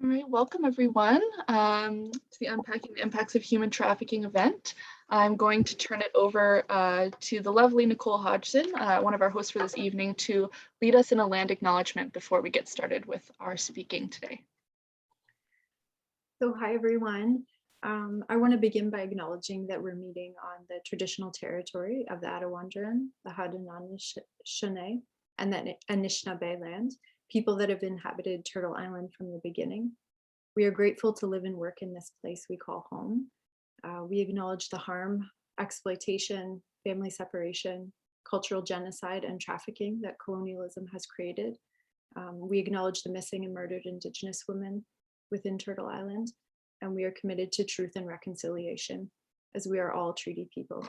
All right, welcome everyone to the Unpacking the Impacts of Human Trafficking event. I'm going to turn it over to the lovely Nicole Hodgson, one of our hosts for this evening, to lead us in a land acknowledgement before we get started with our speaking today. So hi everyone. I want to begin by acknowledging that we're meeting on the traditional territory of the Attawandaron, the Haudenosaunee, and the Anishinaabe land, people that have inhabited Turtle Island from the beginning. We are grateful to live and work in this place we call home. We acknowledge the harm, exploitation, family separation, cultural genocide, and trafficking that colonialism has created. We acknowledge the missing and murdered Indigenous women within Turtle Island, and we are committed to truth and reconciliation, as we are all treaty people.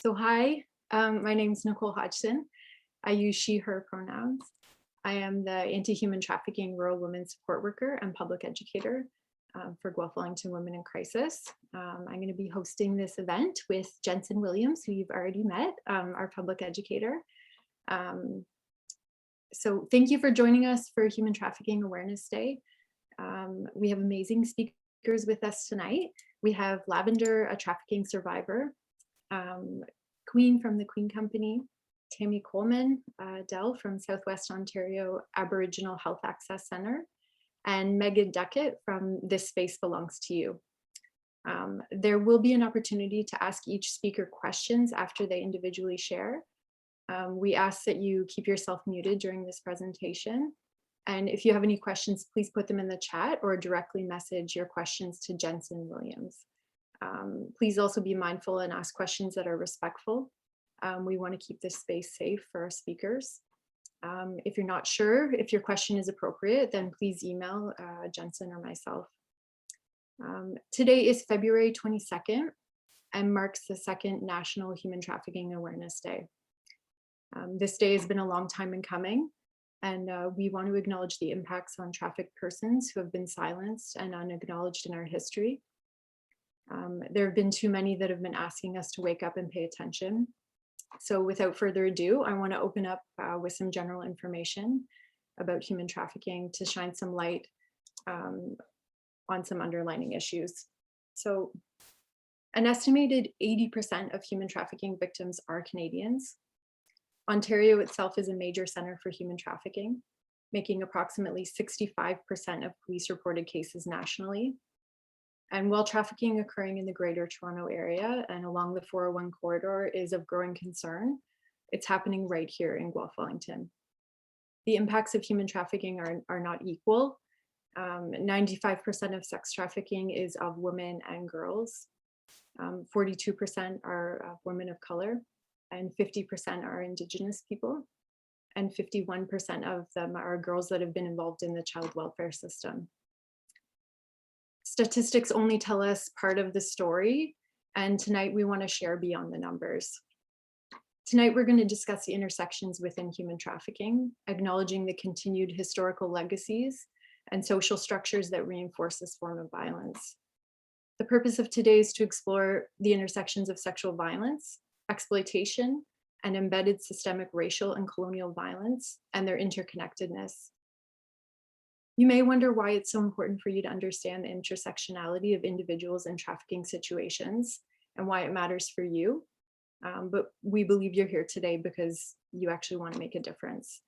So hi, my name is Nicole Hodgson. I use she, her pronouns. I am the Anti-Human Trafficking Rural Women Support Worker and Public Educator for Guelph-Wellington Women in Crisis. I'm going to be hosting this event with Jensen Williams, who you've already met, our public educator. So thank you for joining us for Human Trafficking Awareness Day. We have amazing speakers with us tonight. We have Lavender, a trafficking survivor, Kween from the Kween Company, Tamie Coleman Dell from Southwest Ontario Aboriginal Health Access Centre, and Meaghan Duckett from This Space Belongs to You. There will be an opportunity to ask each speaker questions after they individually share. We ask that you keep yourself muted during this presentation. And if you have any questions, please put them in the chat or directly message your questions to Jensen Williams. Please also be mindful and ask questions that are respectful. We want to keep this space safe for our speakers. If you're not sure if your question is appropriate, then please email Jensen or myself. Today is February 22nd and marks the second National Human Trafficking Awareness Day. This day has been a long time in coming, and we want to acknowledge the impacts on trafficked persons who have been silenced and unacknowledged in our history. There have been too many that have been asking us to wake up and pay attention. So without further ado, I want to open up with some general information about human trafficking to shine some light on some underlying issues. So an estimated 80% of human trafficking victims are Canadians. Ontario itself is a major center for human trafficking, making approximately 65% of police reported cases nationally. And while trafficking occurring in the Greater Toronto Area and along the 401 corridor is of growing concern, it's happening right here in Guelph-Wellington. The impacts of human trafficking are not equal. 95% of sex trafficking is of women and girls. 42% are of women of color, and 50% are Indigenous people, and 51% of them are girls that have been involved in the child welfare system. Statistics only tell us part of the story, and tonight we want to share beyond the numbers. Tonight we're going to discuss the intersections within human trafficking, acknowledging the continued historical legacies and social structures that reinforce this form of violence. The purpose of today is to explore the intersections of sexual violence, exploitation, and embedded systemic racial and colonial violence and their interconnectedness. You may wonder why it's so important for you to understand the intersectionality of individuals in trafficking situations and why it matters for you. But we believe you're here today because you actually want to make a difference.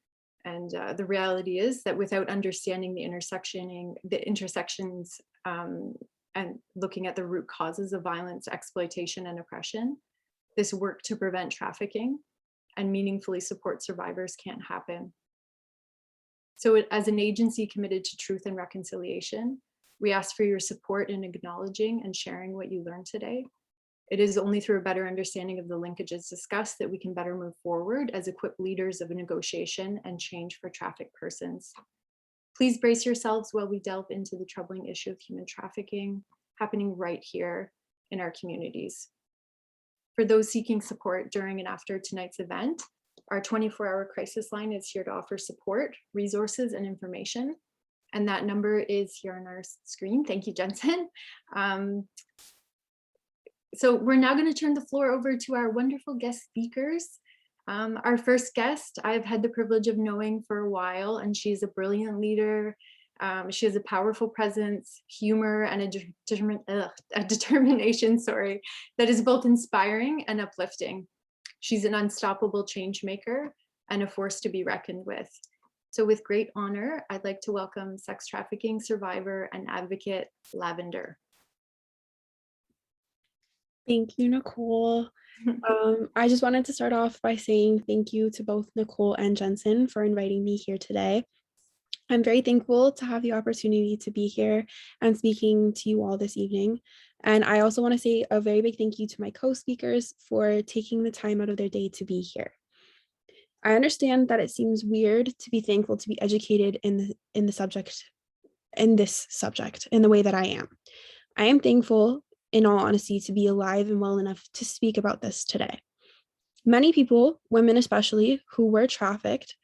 And the reality is that without understanding the intersections and looking at the root causes of violence, exploitation, and oppression, this work to prevent trafficking and meaningfully support survivors can't happen. So as an agency committed to truth and reconciliation, we ask for your support in acknowledging and sharing what you learned today. It is only through a better understanding of the linkages discussed that we can better move forward as equipped leaders of negotiation and change for trafficked persons. Please brace yourselves while we delve into the troubling issue of human trafficking happening right here in our communities. For those seeking support during and after tonight's event, our 24-hour crisis line is here to offer support, resources, and information. And that number is here on our screen. Thank you, Jensen. So we're now going to turn the floor over to our wonderful guest speakers. Our first guest, I've had the privilege of knowing for a while, and she's a brilliant leader. She has a powerful presence, humor, and a determination, that is both inspiring and uplifting. She's an unstoppable change maker and a force to be reckoned with. So with great honor, I'd like to welcome sex trafficking survivor and advocate, Lavender. Thank you, Nicole. I just wanted to start off by saying thank you to both Nicole and Jensen for inviting me here today. I'm very thankful to have the opportunity to be here and speaking to you all this evening. And I also want to say a very big thank you to my co-speakers for taking the time out of their day to be here. I understand that it seems weird to be thankful to be educated in this subject, in the way that I am. I am thankful, in all honesty, to be alive and well enough to speak about this today. Many people, women especially, who were trafficked,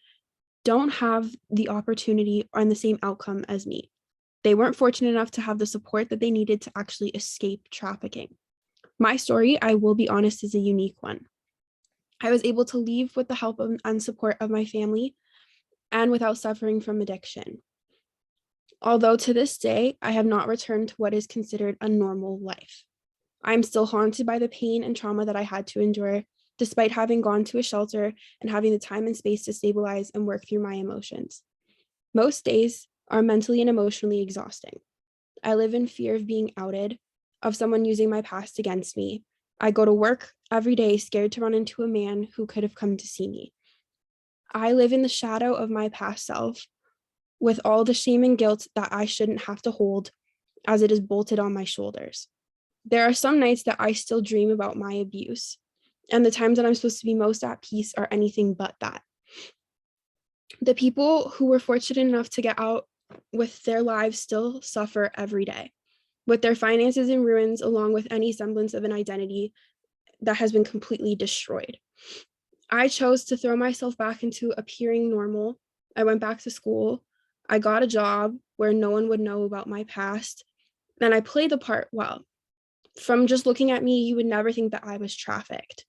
don't have the opportunity and the same outcome as me. They weren't fortunate enough to have the support that they needed to actually escape trafficking. My story, I will be honest, is a unique one. I was able to leave with the help and support of my family and without suffering from addiction. Although to this day, I have not returned to what is considered a normal life. I'm still haunted by the pain and trauma that I had to endure, despite having gone to a shelter and having the time and space to stabilize and work through my emotions. Most days are mentally and emotionally exhausting. I live in fear of being outed, of someone using my past against me. I go to work every day scared to run into a man who could have come to see me. I live in the shadow of my past self, with all the shame and guilt that I shouldn't have to hold, as it is bolted on my shoulders. There are some nights that I still dream about my abuse, and the times that I'm supposed to be most at peace are anything but that. The people who were fortunate enough to get out with their lives still suffer every day, with their finances in ruins, along with any semblance of an identity that has been completely destroyed. I chose to throw myself back into appearing normal. I went back to school. I got a job where no one would know about my past, and I played the part well. From just looking at me, you would never think that I was trafficked.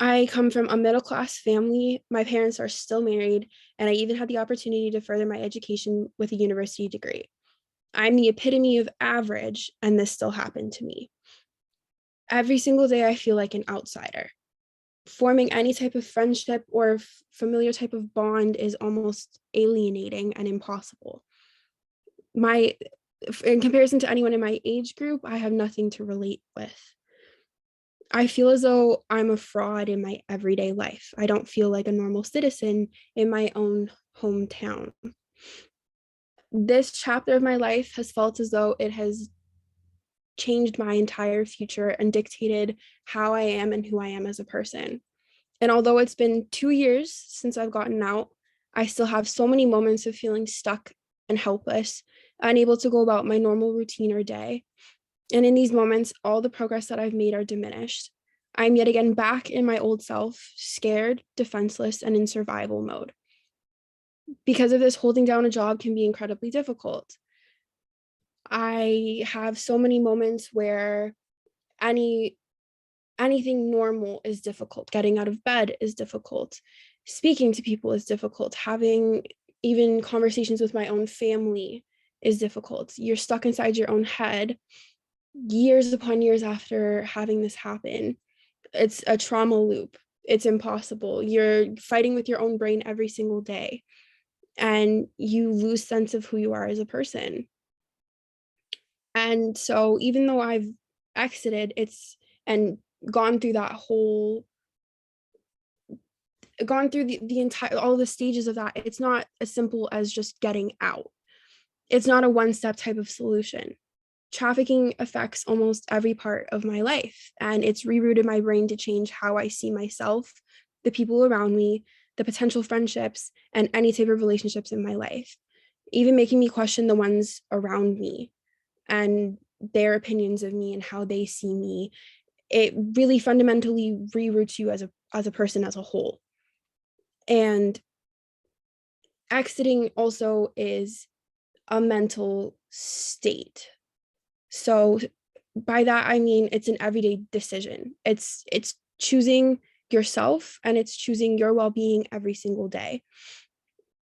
I come from a middle-class family. My parents are still married, and I even had the opportunity to further my education with a university degree. I'm the epitome of average, and this still happened to me. Every single day, I feel like an outsider. Forming any type of friendship or familiar type of bond is almost alienating and impossible. In comparison to anyone in my age group, I have nothing to relate with. I feel as though I'm a fraud in my everyday life. I don't feel like a normal citizen in my own hometown. This chapter of my life has felt as though it has changed my entire future and dictated how I am and who I am as a person. And although it's been 2 years since I've gotten out, I still have so many moments of feeling stuck and helpless, unable to go about my normal routine or day. And in these moments, all the progress that I've made are diminished. I'm yet again back in my old self, scared, defenseless, and in survival mode. Because of this, holding down a job can be incredibly difficult. I have so many moments where anything normal is difficult. Getting out of bed is difficult. Speaking to people is difficult. Having even conversations with my own family is difficult. You're stuck inside your own head years upon years after having this happen. It's a trauma loop. It's impossible. You're fighting with your own brain every single day, and you lose sense of who you are as a person. And so even though I've exited and gone through the entire all the stages of that, it's not as simple as just getting out. It's not a one-step type of solution. Trafficking affects almost every part of my life, and it's rerouted my brain to change how I see myself, the people around me, the potential friendships, and any type of relationships in my life, even making me question the ones around me and their opinions of me and how they see me. It really fundamentally reroutes you as a person as a whole. And exiting also is a mental state. So by that, I mean, it's an everyday decision. It's choosing yourself, and it's choosing your well-being every single day.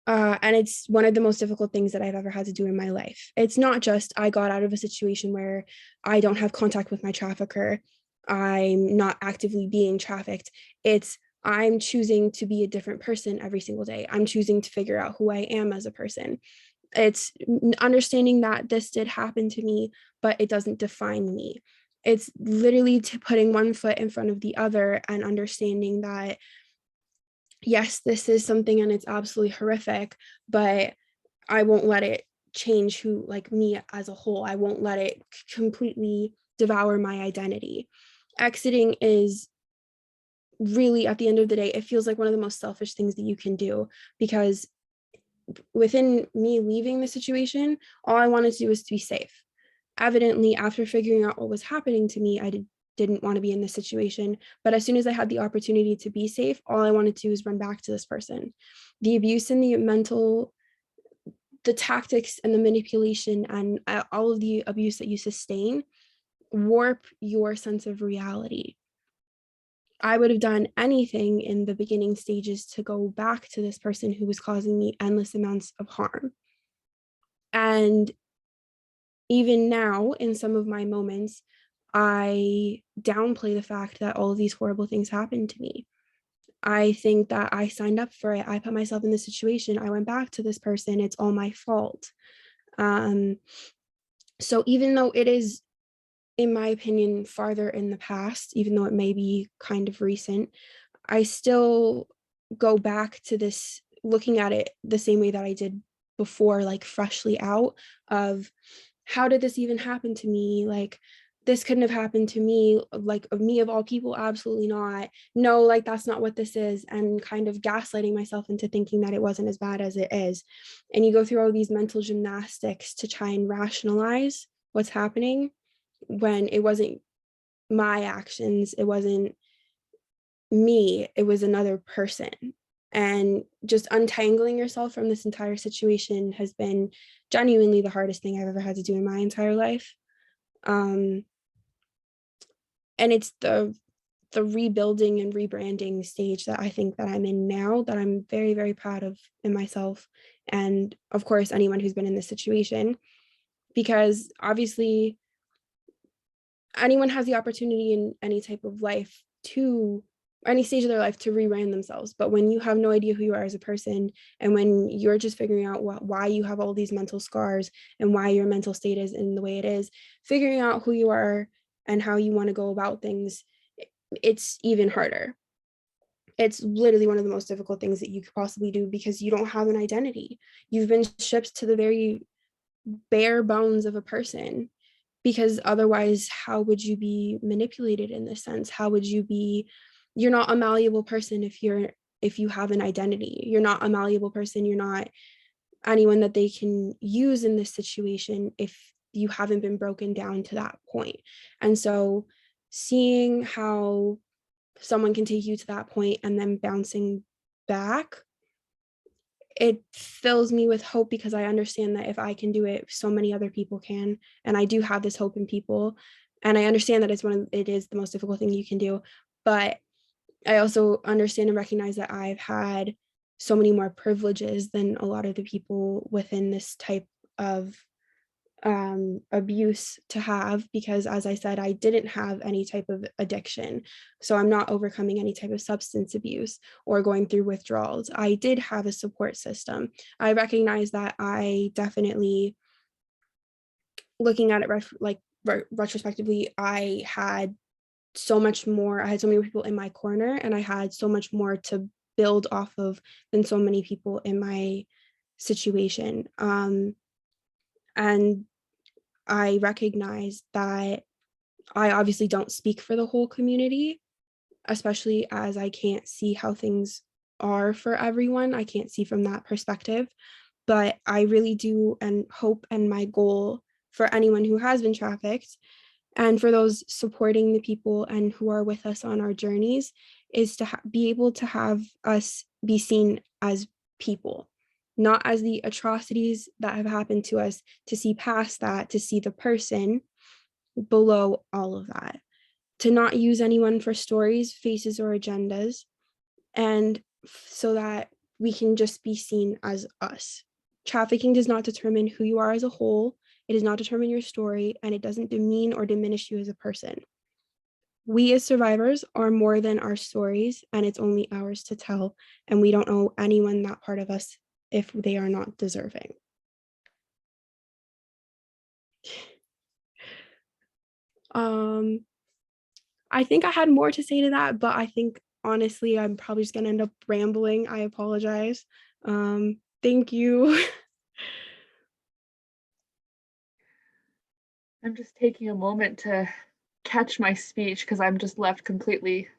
And it's one of the most difficult things that I've ever had to do in my life. It's not just I got out of a situation where I don't have contact with my trafficker, I'm not actively being trafficked. It's I'm choosing to be a different person every single day. I'm choosing to figure out who I am as a person. It's understanding that this did happen to me, but it doesn't define me. It's literally putting one foot in front of the other and understanding that, yes, this is something and it's absolutely horrific, but I won't let it change who, like, me as a whole. I won't let it completely devour my identity. Exiting is really, at the end of the day, it feels like one of the most selfish things that you can do, because within me leaving the situation, all I wanted to do was to be safe. Evidently, after figuring out what was happening to me, I didn't want to be in this situation. But as soon as I had the opportunity to be safe, all I wanted to do was run back to this person. The abuse and the tactics and the manipulation and all of the abuse that you sustain warp your sense of reality. I would have done anything in the beginning stages to go back to this person who was causing me endless amounts of harm. And even now, in some of my moments, I downplay the fact that all of these horrible things happened to me. I think that I signed up for it. I put myself in this situation. I went back to this person. It's all my fault. So even though it is, in my opinion, farther in the past, even though it may be kind of recent, I still go back to this, looking at it the same way that I did before, like freshly out of, how did this even happen to me? Like, this couldn't have happened to me, like, of me of all people, absolutely not. No, like, that's not what this is. And kind of gaslighting myself into thinking that it wasn't as bad as it is. And you go through all these mental gymnastics to try and rationalize what's happening, when it wasn't my actions, it wasn't me, it was another person. And just untangling yourself from this entire situation has been genuinely the hardest thing I've ever had to do in my entire life. And it's the rebuilding and rebranding stage that I think that I'm in now, that I'm very, very proud of in myself, and of course anyone who's been in this situation, because obviously anyone has the opportunity in any type of life, to any stage of their life, to rebrand themselves. But when you have no idea who you are as a person, and when you're just figuring out why you have all these mental scars and why your mental state is in the way it is, figuring out who you are and how you want to go about things, it's even harder. It's literally one of the most difficult things that you could possibly do, because you don't have an identity. You've been stripped to the very bare bones of a person, because otherwise, how would you be manipulated in this sense? How would you be, you're not a malleable person if you have an identity. You're not a malleable person. You're not anyone that they can use in this situation if you haven't been broken down to that point. And so seeing how someone can take you to that point and then bouncing back, it fills me with hope, because I understand that if I can do it, so many other people can. And I do have this hope in people. And I understand that it is the most difficult thing you can do. But I also understand and recognize that I've had so many more privileges than a lot of the people within this type of abuse to have, because, as I said, I didn't have any type of addiction. So I'm not overcoming any type of substance abuse or going through withdrawals. I did have a support system. I recognize that I definitely, looking at it retrospectively, I had so much more. I had so many people in my corner, and I had so much more to build off of than so many people in my situation. And I recognize that I obviously don't speak for the whole community, especially as I can't see how things are for everyone. I can't see from that perspective, but I really do and hope, and my goal for anyone who has been trafficked and for those supporting the people and who are with us on our journeys, is to be able to have us be seen as people, not as the atrocities that have happened to us, to see past that, to see the person below all of that, to not use anyone for stories, faces, or agendas, and so that we can just be seen as us. Trafficking does not determine who you are as a whole. It does not determine your story, and it doesn't demean or diminish you as a person. We as survivors are more than our stories, and it's only ours to tell, and we don't owe anyone that part of us if they are not deserving. I think I had more to say to that, but I think honestly, I'm probably just gonna end up rambling. I apologize. Thank you. I'm just taking a moment to catch my speech because I'm just left completely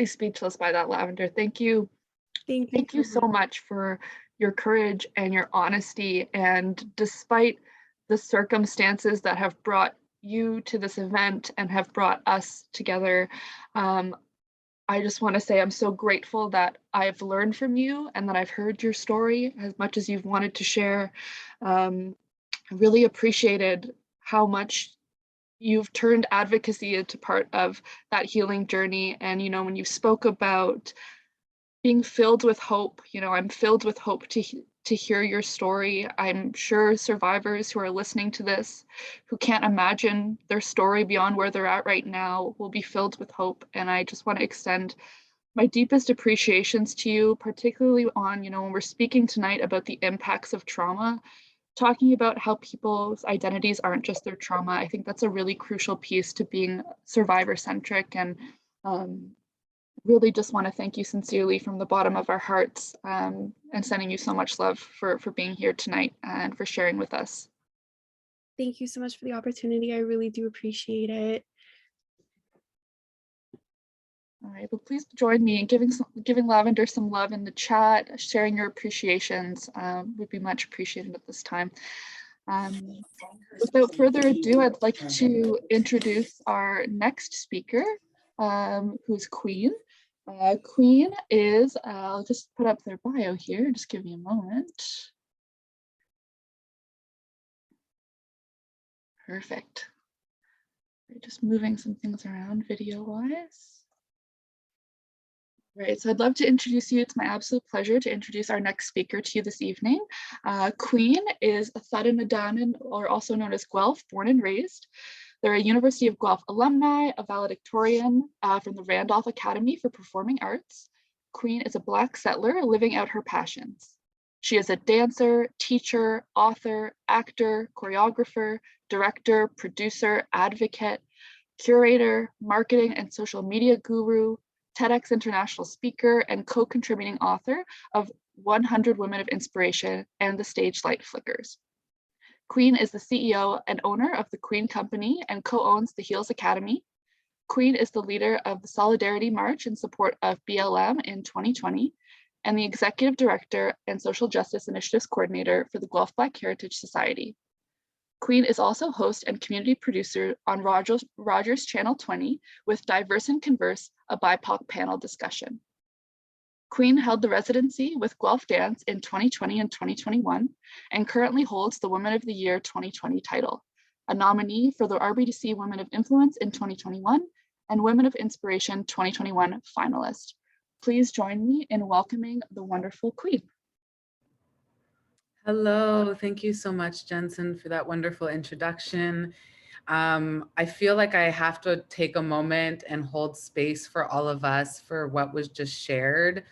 speechless by that, Lavender. Thank you. Thank you Thank you so much for your courage and your honesty. And despite the circumstances that have brought you to this event and have brought us together, I just want to say I'm so grateful that I've learned from you and that I've heard your story as much as you've wanted to share. I really appreciated how much you've turned advocacy into part of that healing journey. And, you know, when you spoke about being filled with hope, you know, I'm filled with hope to hear your story. I'm sure survivors who are listening to this, who can't imagine their story beyond where they're at right now, will be filled with hope. And I just want to extend my deepest appreciations to you, particularly on, you know, when we're speaking tonight about the impacts of trauma, talking about how people's identities aren't just their trauma. I think that's a really crucial piece to being survivor centric. And really just want to thank you sincerely from the bottom of our hearts, and sending you so much love for being here tonight and for sharing with us. Thank you so much for the opportunity. I really do appreciate it. All right, well, please join me in giving Lavender some love in the chat. Sharing your appreciations would be much appreciated at this time. Without further ado, I'd like to introduce our next speaker, who's Kween. Kween is, I'll just put up their bio here, just give me a moment. Perfect. We're just moving some things around video-wise. Right, so I'd love to introduce you. It's my absolute pleasure to introduce our next speaker to you this evening. Kween is a Thadanadan, or also known as Guelph, born and raised. They're a University of Guelph alumni, a valedictorian from the Randolph Academy for Performing Arts. Kween is a Black settler living out her passions. She is a dancer, teacher, author, actor, choreographer, director, producer, advocate, curator, marketing and social media guru, TEDx international speaker, and co-contributing author of 100 Women of Inspiration and The Stage Light Flickers. Kween is the CEO and owner of the Kween Company and co-owns the Heals Academy. Kween is the leader of the Solidarity March in support of BLM in 2020, and the executive director and social justice initiatives coordinator for the Guelph Black Heritage Society. Kween is also host and community producer on Rogers Channel 20 with Diverse and Converse, a BIPOC panel discussion. Kween held the residency with Guelph Dance in 2020 and 2021, and currently holds the Women of the Year 2020 title, a nominee for the RBDC Women of Influence in 2021 and Women of Inspiration 2021 finalist. Please join me in welcoming the wonderful Kween. Hello, thank you so much, Jensen, for that wonderful introduction. I feel like I have to take a moment and hold space for all of us for what was just shared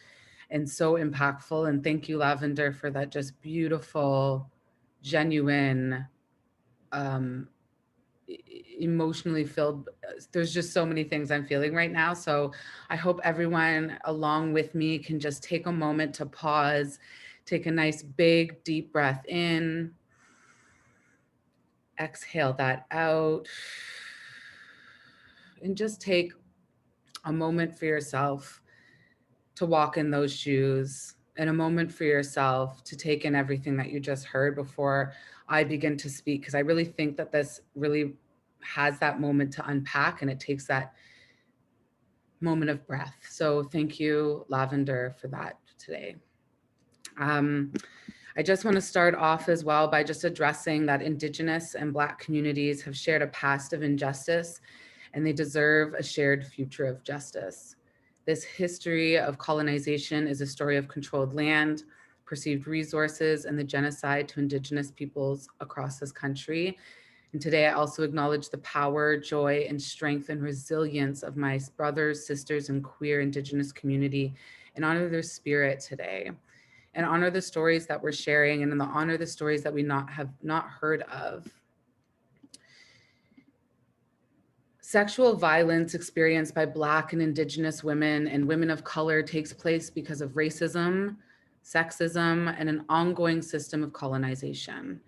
and so impactful. And thank you, Lavender, for that just beautiful, genuine, emotionally filled. There's just so many things I'm feeling right now. So I hope everyone along with me can just take a moment to pause, take a nice big deep breath in, exhale that out, and just take a moment for yourself to walk in those shoes, and a moment for yourself to take in everything that you just heard before I begin to speak, because I really think that this really has that moment to unpack, and it takes that moment of breath. So thank you, Lavender, for that today. I just want to start off as well by just addressing that Indigenous and Black communities have shared a past of injustice and they deserve a shared future of justice. This history of colonization is a story of controlled land, perceived resources, and the genocide to Indigenous peoples across this country. And today I also acknowledge the power, joy, and strength and resilience of my brothers, sisters, and queer Indigenous community, and honor their spirit today, and honor the stories that we're sharing, and honor the stories that we have not heard of. Sexual violence experienced by Black and Indigenous women and women of color takes place because of racism, sexism, and an ongoing system of colonization.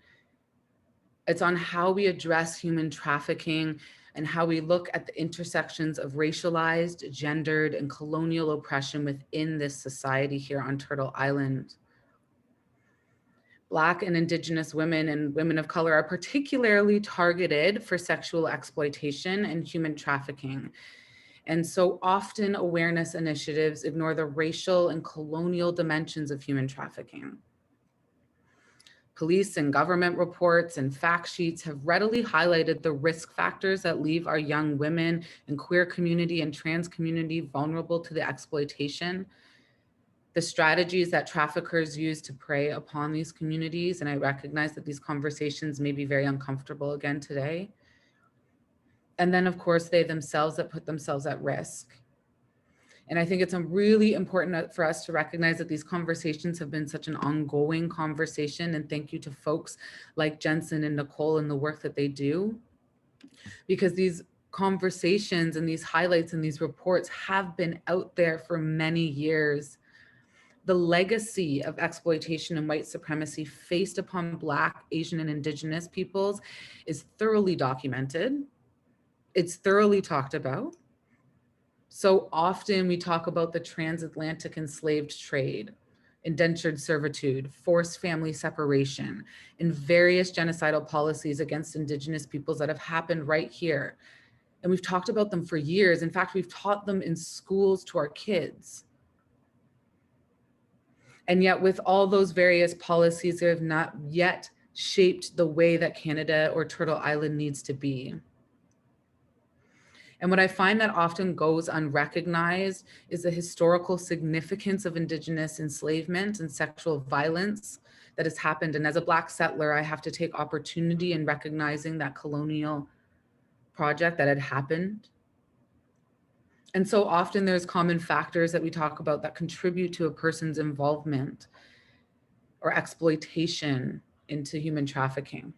It's on how we address human trafficking and how we look at the intersections of racialized, gendered, and colonial oppression within this society here on Turtle Island. Black and Indigenous women and women of color are particularly targeted for sexual exploitation and human trafficking. And so often awareness initiatives ignore the racial and colonial dimensions of human trafficking. Police and government reports and fact sheets have readily highlighted the risk factors that leave our young women and queer community and trans community vulnerable to the exploitation, the strategies that traffickers use to prey upon these communities. And I recognize that these conversations may be very uncomfortable again today. And then of course, they themselves that put themselves at risk. And I think it's really important for us to recognize that these conversations have been such an ongoing conversation. And thank you to folks like Jensen and Nicole and the work that they do, because these conversations and these highlights and these reports have been out there for many years. The legacy of exploitation and white supremacy faced upon Black, Asian, and Indigenous peoples is thoroughly documented. It's thoroughly talked about. So often we talk about the transatlantic enslaved trade, indentured servitude, forced family separation, and various genocidal policies against Indigenous peoples that have happened right here. And we've talked about them for years. In fact, we've taught them in schools to our kids. And yet with all those various policies, they have not yet shaped the way that Canada or Turtle Island needs to be. And what I find that often goes unrecognized is the historical significance of Indigenous enslavement and sexual violence that has happened. And as a Black settler, I have to take opportunity in recognizing that colonial project that had happened. And so often there's common factors that we talk about that contribute to a person's involvement or exploitation into human trafficking.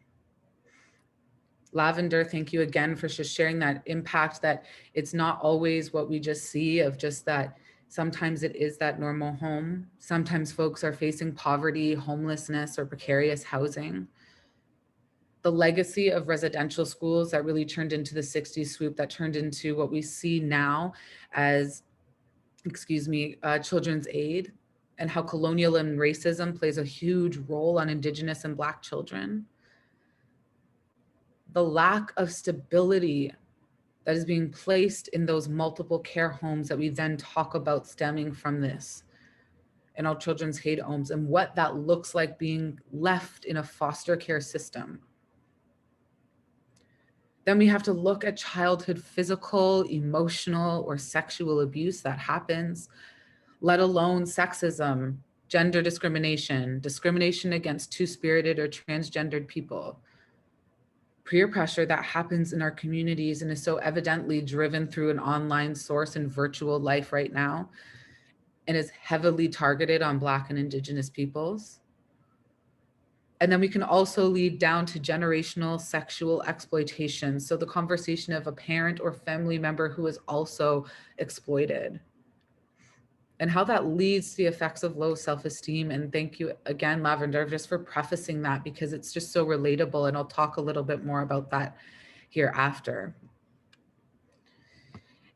Lavender, thank you again for just sharing that impact, that it's not always what we just see of just that. Sometimes it is that normal home. Sometimes folks are facing poverty, homelessness, or precarious housing. The legacy of residential schools that really turned into the 60s swoop, that turned into what we see now as, children's aid, and how colonial and racism plays a huge role on Indigenous and Black children. The lack of stability that is being placed in those multiple care homes that we then talk about stemming from this, and our children's hate homes, and what that looks like being left in a foster care system. Then we have to look at childhood physical, emotional, or sexual abuse that happens, let alone sexism, gender discrimination, discrimination against two-spirited or transgendered people, peer pressure that happens in our communities and is so evidently driven through an online source and virtual life right now, and is heavily targeted on Black and Indigenous peoples. And then we can also lead down to generational sexual exploitation. So the conversation of a parent or family member who is also exploited, and how that leads to the effects of low self-esteem. And thank you again, Lavender, just for prefacing that, because it's just so relatable. And I'll talk a little bit more about that here after.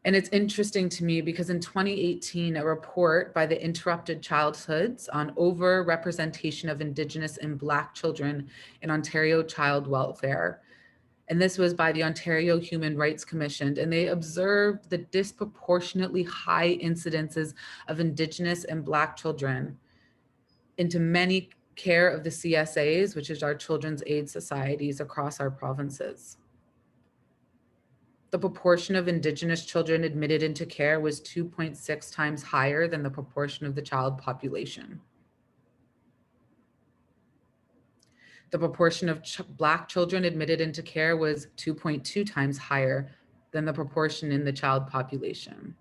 And it's interesting to me because in 2018, a report by the Interrupted Childhoods on over-representation of Indigenous and Black children in Ontario child welfare, and this was by the Ontario Human Rights Commission, and they observed the disproportionately high incidences of Indigenous and Black children into many care of the CSAs, which is our children's aid societies across our provinces. The proportion of Indigenous children admitted into care was 2.6 times higher than the proportion of the child population. The proportion of Black children admitted into care was 2.2 times higher than the proportion in the child population.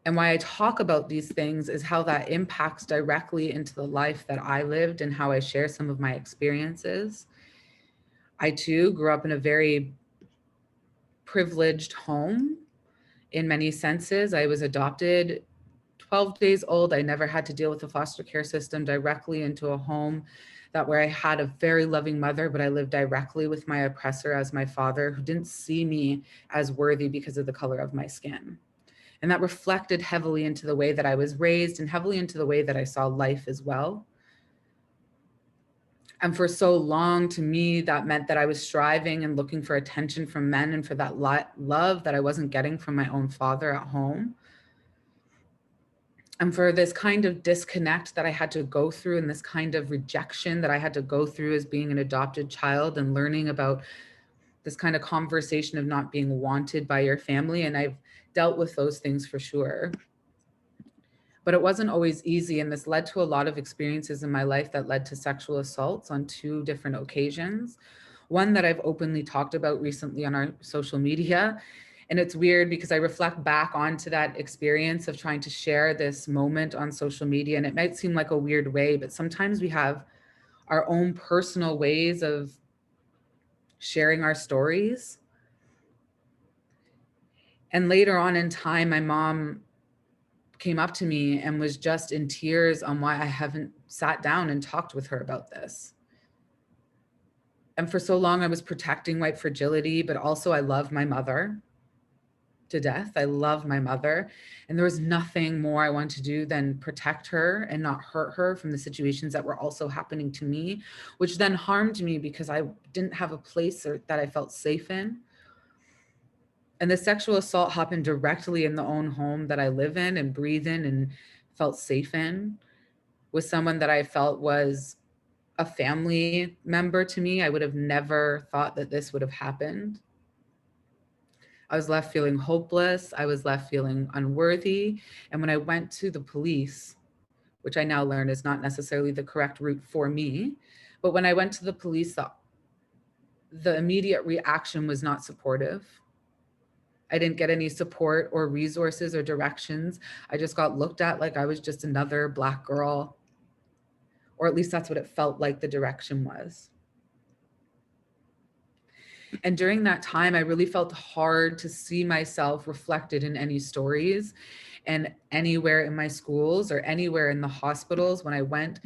And why I talk about these things is how that impacts directly into the life that I lived and how I share some of my experiences. I too grew up in a very privileged home in many senses. I was adopted 12 days old. I never had to deal with the foster care system, directly into a home where I had a very loving mother, but I lived directly with my oppressor as my father, who didn't see me as worthy because of the color of my skin. And that reflected heavily into the way that I was raised and heavily into the way that I saw life as well. And for so long, to me, that meant that I was striving and looking for attention from men and for that love that I wasn't getting from my own father at home. And for this kind of disconnect that I had to go through and this kind of rejection that I had to go through as being an adopted child and learning about this kind of conversation of not being wanted by your family. And I've dealt with those things for sure. But it wasn't always easy. And this led to a lot of experiences in my life that led to sexual assaults on 2 different occasions. One that I've openly talked about recently on our social media. And it's weird because I reflect back onto that experience of trying to share this moment on social media. And it might seem like a weird way, but sometimes we have our own personal ways of sharing our stories. And later on in time, my mom came up to me and was just in tears on why I haven't sat down and talked with her about this. And for so long, I was protecting white fragility, but also I love my mother to death. I love my mother. And there was nothing more I wanted to do than protect her and not hurt her from the situations that were also happening to me, which then harmed me because I didn't have a place that I felt safe in. And the sexual assault happened directly in the own home that I live in and breathe in and felt safe in, with someone that I felt was a family member to me. I would have never thought that this would have happened. I was left feeling hopeless. I was left feeling unworthy. And when I went to the police, which I now learn is not necessarily the correct route for me, but when I went to the police, the immediate reaction was not supportive. I didn't get any support or resources or directions. I just got looked at like I was just another Black girl, or at least that's what it felt like the direction was. And during that time, I really felt hard to see myself reflected in any stories and anywhere in my schools or anywhere in the hospitals when I went.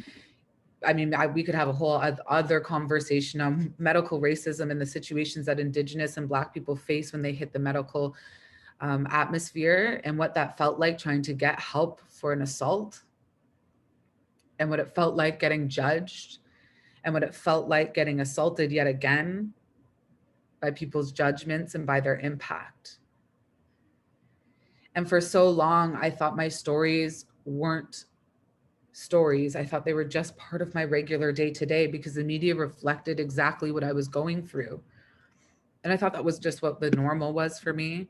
I mean, we could have a whole other conversation on medical racism and the situations that Indigenous and Black people face when they hit the medical atmosphere and what that felt like trying to get help for an assault and what it felt like getting judged and what it felt like getting assaulted yet again by people's judgments and by their impact. And for so long, I thought my stories weren't stories. I thought they were just part of my regular day-to-day because the media reflected exactly what I was going through. And I thought that was just what the normal was for me.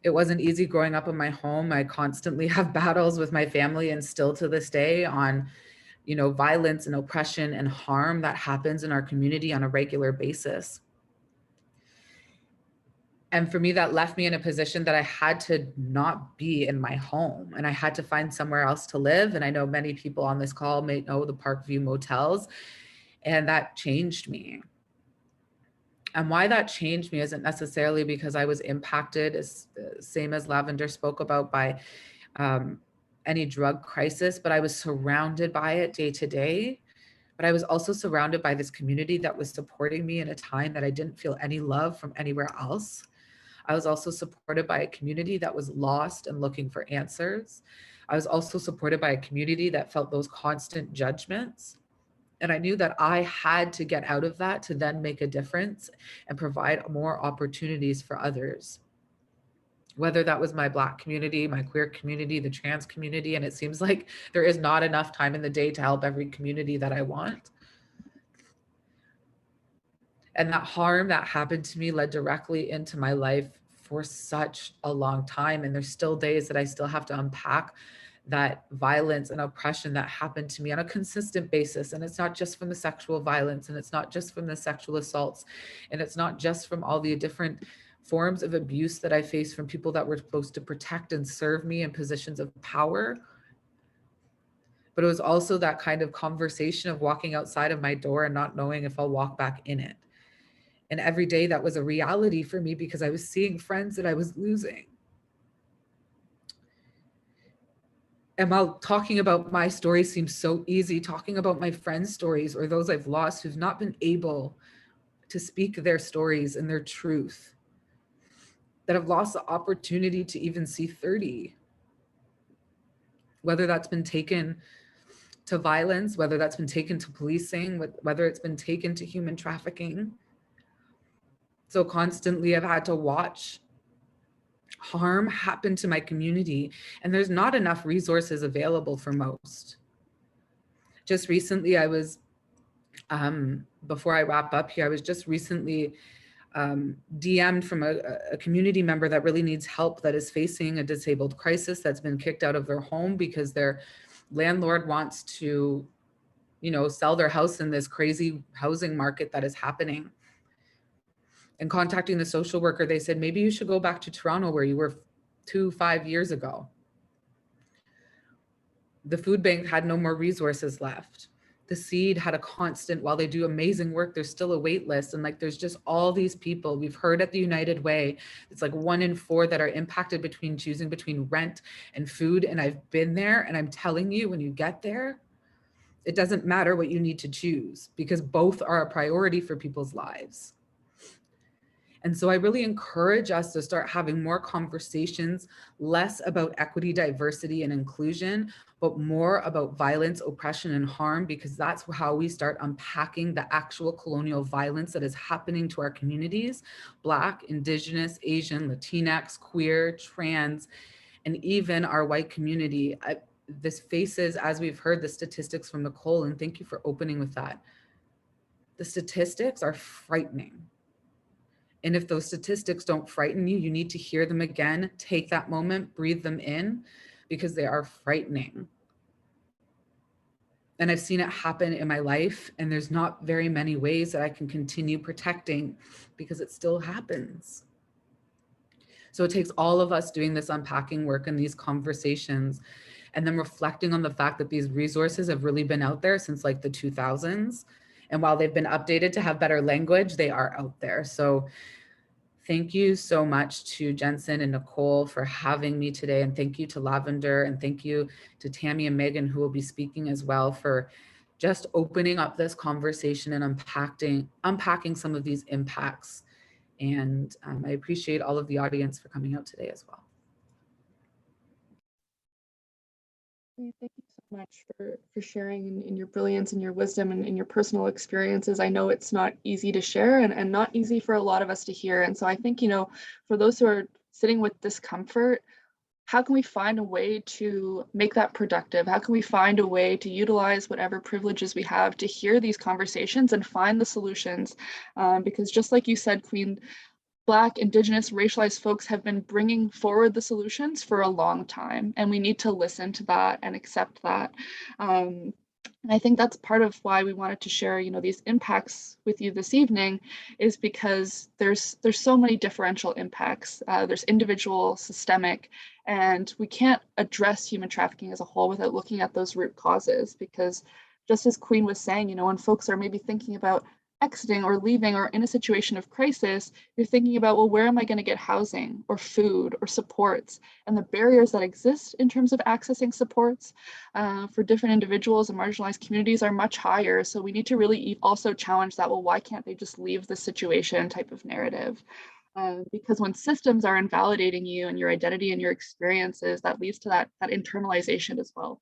It wasn't easy growing up in my home. I constantly have battles with my family and still to this day on, violence and oppression and harm that happens in our community on a regular basis. And for me, that left me in a position that I had to not be in my home and I had to find somewhere else to live. And I know many people on this call may know the Parkview motels, and that changed me. And why that changed me isn't necessarily because I was impacted, same as Lavender spoke about, by any drug crisis, but I was surrounded by it day to day. But I was also surrounded by this community that was supporting me in a time that I didn't feel any love from anywhere else. I was also supported by a community that was lost and looking for answers. I was also supported by a community that felt those constant judgments. And I knew that I had to get out of that to then make a difference and provide more opportunities for others. Whether that was my Black community, my queer community, the trans community, and it seems like there is not enough time in the day to help every community that I want. And that harm that happened to me led directly into my life for such a long time. And there's still days that I still have to unpack that violence and oppression that happened to me on a consistent basis. And it's not just from the sexual violence, and it's not just from the sexual assaults, and it's not just from all the different forms of abuse that I faced from people that were supposed to protect and serve me in positions of power. But it was also that kind of conversation of walking outside of my door and not knowing if I'll walk back in it. And every day that was a reality for me because I was seeing friends that I was losing. And while talking about my story seems so easy, talking about my friends' stories or those I've lost who've not been able to speak their stories and their truth, that have lost the opportunity to even see 30, whether that's been taken to violence, whether that's been taken to policing, whether it's been taken to human trafficking. So constantly I've had to watch harm happen to my community, and there's not enough resources available for most. Just recently, I was, before I wrap up here, I was just recently DM'd from a community member that really needs help, that is facing a disabled crisis, that's been kicked out of their home because their landlord wants to, sell their house in this crazy housing market that is happening. And contacting the social worker, they said, maybe you should go back to Toronto where you were 5 years ago. The food bank had no more resources left. The Seed had a constant, while they do amazing work, there's still a wait list. And there's just all these people. We've heard at the United Way, it's 1 in 4 that are impacted between choosing between rent and food. And I've been there, and I'm telling you, when you get there, it doesn't matter what you need to choose because both are a priority for people's lives. And so I really encourage us to start having more conversations, less about equity, diversity, and inclusion, but more about violence, oppression, and harm, because that's how we start unpacking the actual colonial violence that is happening to our communities, Black, Indigenous, Asian, Latinx, queer, trans, and even our white community. This faces, as we've heard, the statistics from Nicole, and thank you for opening with that. The statistics are frightening. And if those statistics don't frighten you, you need to hear them again, take that moment, breathe them in, because they are frightening. And I've seen it happen in my life, and there's not very many ways that I can continue protecting because it still happens. So it takes all of us doing this unpacking work and these conversations, and then reflecting on the fact that these resources have really been out there since the 2000s. And while they've been updated to have better language, they are out there. So thank you so much to Jensen and Nicole for having me today. And thank you to Lavender, and thank you to Tamie and Meaghan, who will be speaking as well, for just opening up this conversation and unpacking some of these impacts. And I appreciate all of the audience for coming out today as well. Thank you so much for sharing in your brilliance and your wisdom and in your personal experiences. I know it's not easy to share and not easy for a lot of us to hear. And so I think, for those who are sitting with discomfort, how can we find a way to make that productive? How can we find a way to utilize whatever privileges we have to hear these conversations and find the solutions? Because just like you said, Kween, Black, Indigenous, racialized folks have been bringing forward the solutions for a long time, and we need to listen to that and accept that. And I think that's part of why we wanted to share, these impacts with you this evening, is because there's so many differential impacts. There's individual, systemic, and we can't address human trafficking as a whole without looking at those root causes. Because just as Kween was saying, when folks are maybe thinking about exiting or leaving or in a situation of crisis, you're thinking about, well, where am I going to get housing or food or supports? And the barriers that exist in terms of accessing supports for different individuals and marginalized communities are much higher. So we need to really also challenge that, well, why can't they just leave the situation type of narrative? Because when systems are invalidating you and your identity and your experiences, that leads to that internalization as well.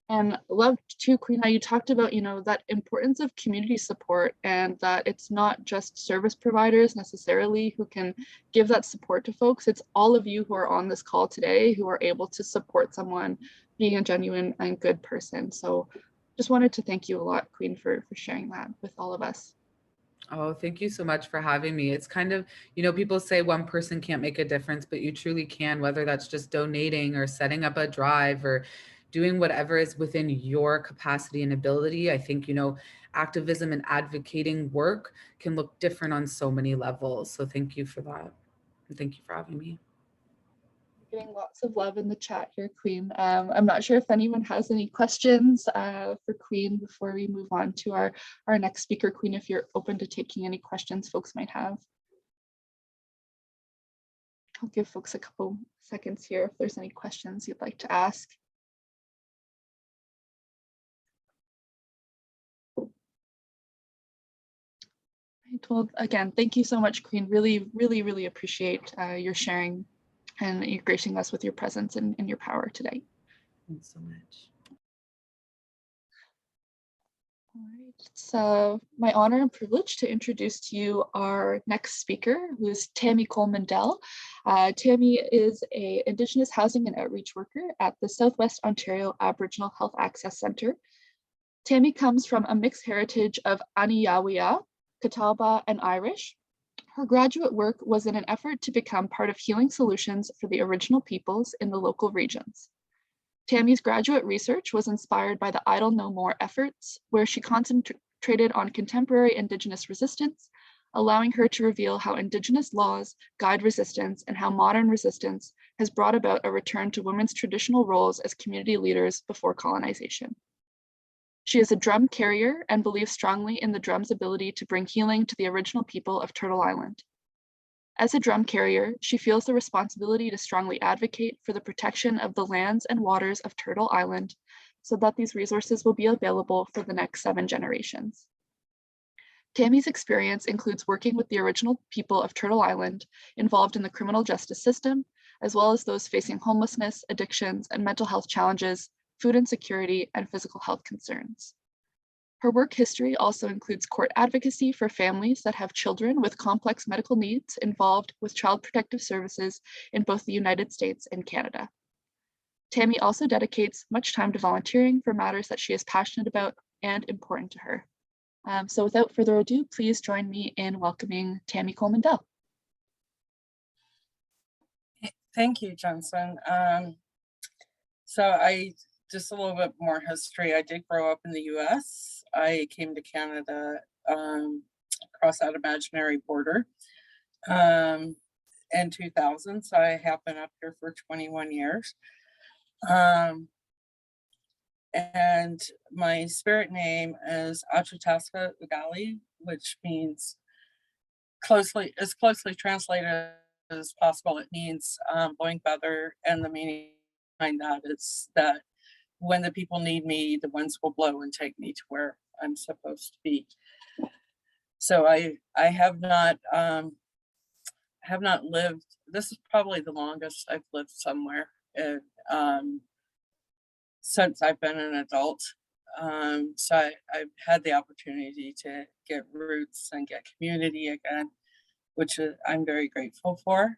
And loved too, Kween, how you talked about, that importance of community support, and that it's not just service providers necessarily who can give that support to folks. It's all of you who are on this call today who are able to support someone being a genuine and good person. So just wanted to thank you a lot, Kween, for sharing that with all of us. Oh, thank you so much for having me. It's kind of, people say one person can't make a difference, but you truly can, whether that's just donating or setting up a drive or doing whatever is within your capacity and ability. I think, activism and advocating work can look different on so many levels. So thank you for that. And thank you for having me. Getting lots of love in the chat here, Kween. I'm not sure if anyone has any questions for Kween before we move on to our next speaker. Kween, if you're open to taking any questions folks might have. I'll give folks a couple seconds here if there's any questions you'd like to ask. Well, again, thank you so much, Kween. Really, really, really appreciate your sharing and you gracing us with your presence and your power today. Thanks so much. All right, it's my honor and privilege to introduce to you our next speaker, who is Tamie Coleman Dell. Tamie is an Indigenous housing and outreach worker at the Southwest Ontario Aboriginal Health Access Centre. Tamie comes from a mixed heritage of Aniyawiya, Catawba, and Irish. Her graduate work was in an effort to become part of healing solutions for the Original peoples in the local regions. Tamie's graduate research was inspired by the Idle No More efforts, where she concentrated on contemporary Indigenous resistance, allowing her to reveal how Indigenous laws guide resistance and how modern resistance has brought about a return to women's traditional roles as community leaders before colonization. She is a drum carrier and believes strongly in the drum's ability to bring healing to the Original people of Turtle Island. As a drum carrier, she feels the responsibility to strongly advocate for the protection of the lands and waters of Turtle Island so that these resources will be available for the next 7 generations. Tamie's experience includes working with the Original people of Turtle Island involved in the criminal justice system, as well as those facing homelessness, addictions, and mental health challenges, food insecurity, and physical health concerns. Her work history also includes court advocacy for families that have children with complex medical needs involved with Child Protective Services in both the United States and Canada. Tamie also dedicates much time to volunteering for matters that she is passionate about and important to her. So without further ado, please join me in welcoming Tamie Coleman Dell. Thank you, Jensen. Just a little bit more history. I did grow up in the US. I came to Canada, across that imaginary border in 2000. So I have been up here for 21 years. And my spirit name is Achutaska Ugali, which means as closely translated as possible. It means blowing feather, and the meaning behind that is that when the people need me, the winds will blow and take me to where I'm supposed to be. So I have not lived. This is probably the longest I've lived somewhere since I've been an adult. So I've had the opportunity to get roots and get community again, which I'm very grateful for.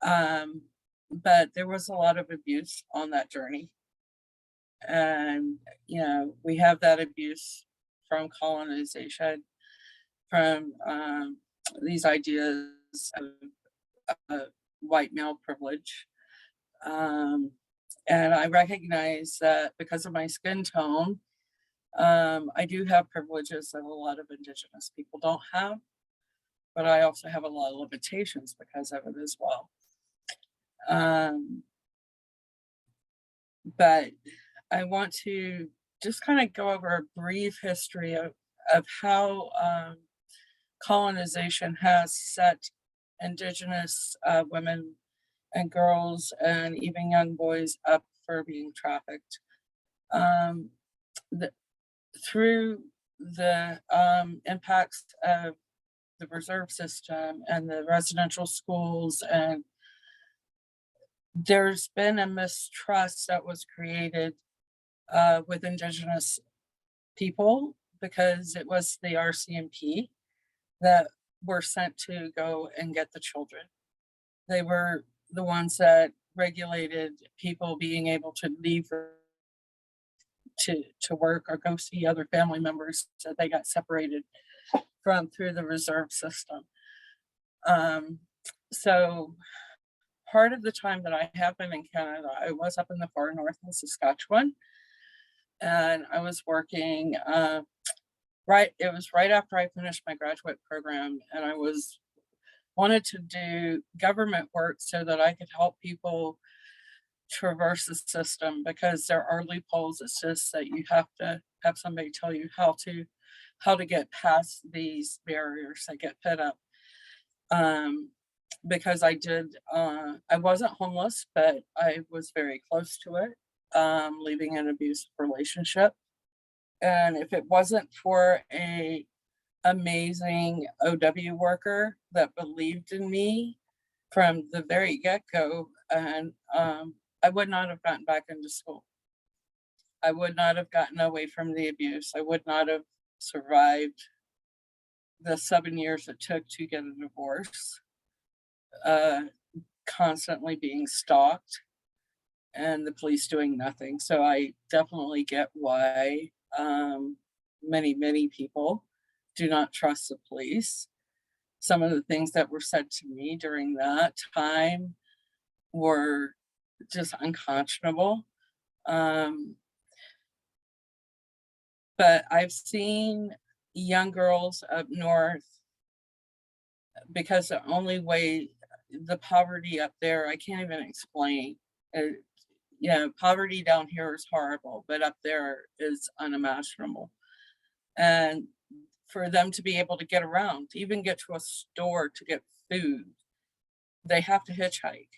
But there was a lot of abuse on that journey. And, we have that abuse from colonization, from these ideas of white male privilege. And I recognize that because of my skin tone, I do have privileges that a lot of Indigenous people don't have, but I also have a lot of limitations because of it as well. But I want to just kind of go over a brief history of how colonization has set Indigenous women and girls and even young boys up for being trafficked. Through the impacts of the reserve system and the residential schools, and there's been a mistrust that was created with Indigenous people because it was the RCMP that were sent to go and get the children. They were the ones that regulated people being able to leave to work or go see other family members, so they got separated. through the reserve system. So part of the time that I have been in Canada, I was up in the far north in Saskatchewan, and I was working, it was right after I finished my graduate program, and I wanted to do government work so that I could help people traverse the system, because there are loopholes. It's just that you have to have somebody tell you how to get past these barriers that get put up. Because I wasn't homeless, but I was very close to it, leaving an abusive relationship. And if it wasn't for a amazing OW worker that believed in me from the very get-go, and I would not have gotten back into school. I would not have gotten away from the abuse. I would not have survived the 7 years it took to get a divorce, constantly being stalked, and the police doing nothing. So I definitely get why many people do not trust the police. Some of the things that were said to me during that time were just unconscionable. But I've seen young girls up north, because the only way, the poverty up there, I can't even explain. Poverty down here is horrible, but up there is unimaginable. And for them to be able to get around, to even get to a store to get food, they have to hitchhike.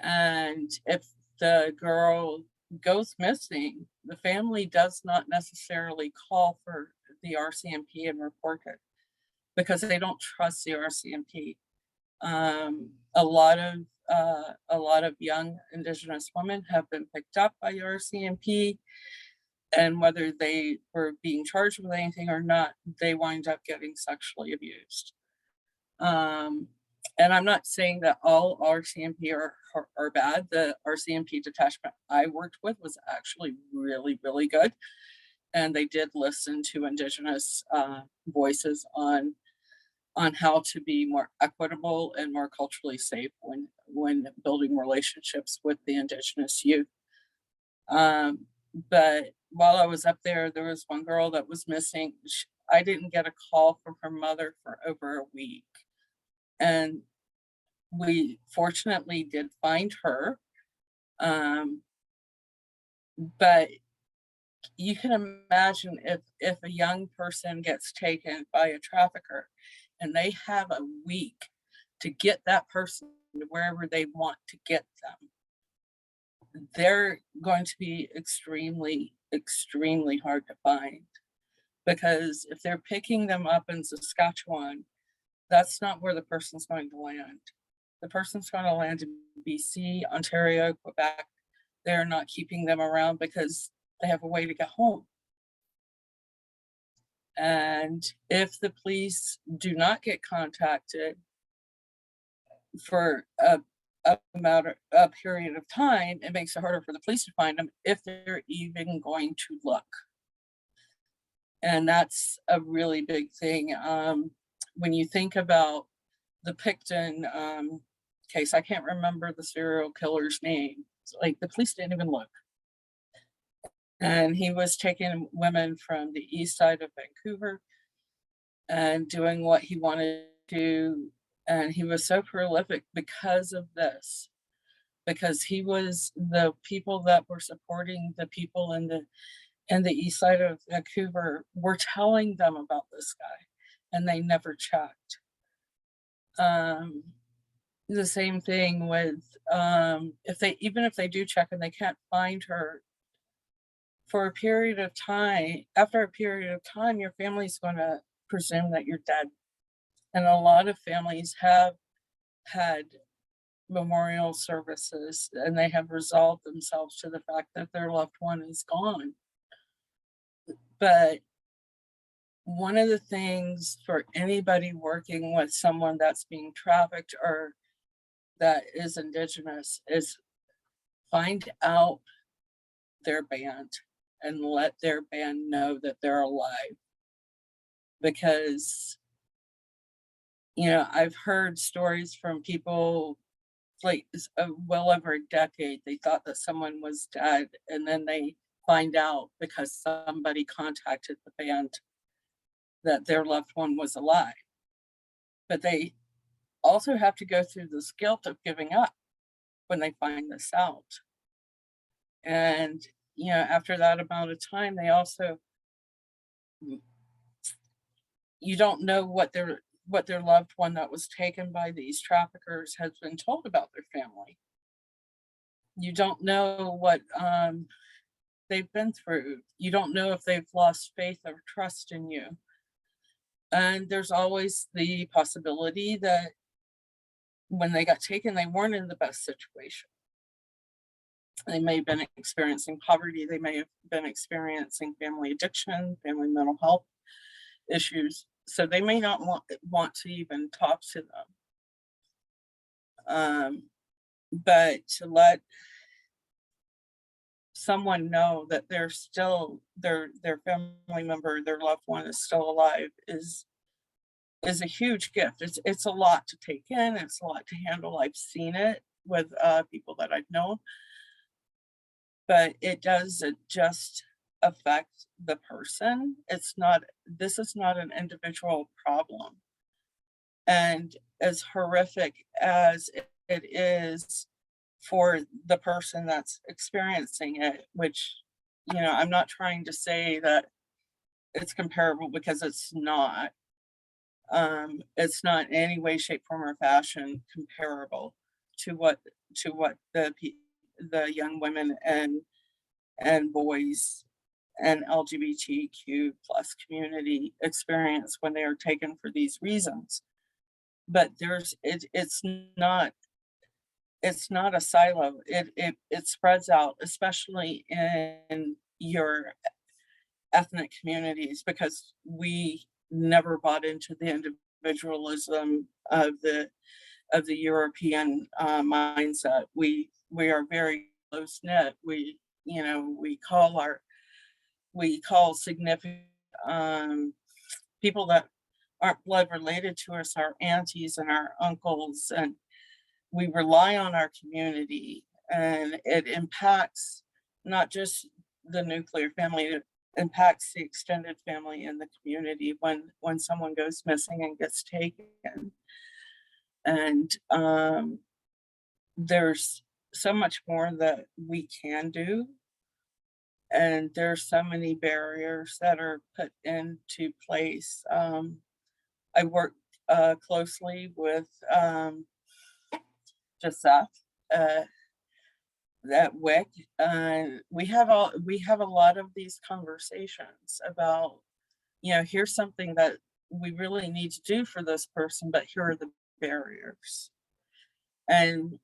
And if the girl goes missing, the family does not necessarily call for the RCMP and report it, because they don't trust the RCMP. A lot of young Indigenous women have been picked up by RCMP, and whether they were being charged with anything or not, they wind up getting sexually abused. And I'm not saying that all RCMP are bad. The RCMP detachment I worked with was actually really, really good. And they did listen to Indigenous voices on how to be more equitable and more culturally safe when building relationships with the Indigenous youth. But while I was up there, there was one girl that was missing. I didn't get a call from her mother for over a week. And we fortunately did find her. But you can imagine if a young person gets taken by a trafficker and they have a week to get that person to wherever they want to get them, they're going to be extremely, extremely hard to find. Because if they're picking them up in Saskatchewan, that's not where the person's going to land. The person's going to land in BC, Ontario, Quebec. They're not keeping them around because they have a way to get home. And if the police do not get contacted for a period of time, it makes it harder for the police to find them, if they're even going to look. And that's a really big thing. When you think about the Picton case, I can't remember the serial killer's name. It's like the police didn't even look. And he was taking women from the east side of Vancouver and doing what he wanted to do. And he was so prolific because of this, because he was the people that were supporting the people in the east side of Vancouver were telling them about this guy, and they never checked. The same thing with if they do check and they can't find her for a period of time, after a period of time, your family's going to presume that you're dead. And a lot of families have had memorial services, and they have resolved themselves to the fact that their loved one is gone. But one of the things for anybody working with someone that's being trafficked or that is Indigenous is find out their band and let their band know that they're alive. because, you know, I've heard stories from people like well over a decade. They thought that someone was dead, and then they find out because somebody contacted the band that their loved one was alive. But they also have to go through this guilt of giving up when they find this out. And, you know, after that amount of time, they also, you don't know what their loved one that was taken by these traffickers has been told about their family. You don't know what they've been through. You don't know if they've lost faith or trust in you. And there's always the possibility that when they got taken, they weren't in the best situation. They may have been experiencing poverty. They may have been experiencing family addiction, family mental health issues. So they may not want to even talk to them. But to let someone know that they're still, their family member, their loved one is still alive is a huge gift. It's a lot to take in. It's a lot to handle. I've seen it with people that I've known, but it does just affect the person. This is not an individual problem. And as horrific as it is for the person that's experiencing it, which, you know, I'm not trying to say that it's comparable, because it's not. It's not in any way, shape, form, or fashion comparable to what the young women and boys and LGBTQ plus community experience when they are taken for these reasons. But it's not a silo. It spreads out, especially in your ethnic communities, because we never bought into the individualism of the European mindset. We are very close knit. We call significant people that aren't blood related to us our aunties and our uncles, and we rely on our community, and it impacts not just the nuclear family, it impacts the extended family and the community when someone goes missing and gets taken. And there's so much more that we can do, and there's so many barriers that are put into place. I work closely with Joseph at WIC, and we have a lot of these conversations about, you know, here's something that we really need to do for this person, but here are the barriers. And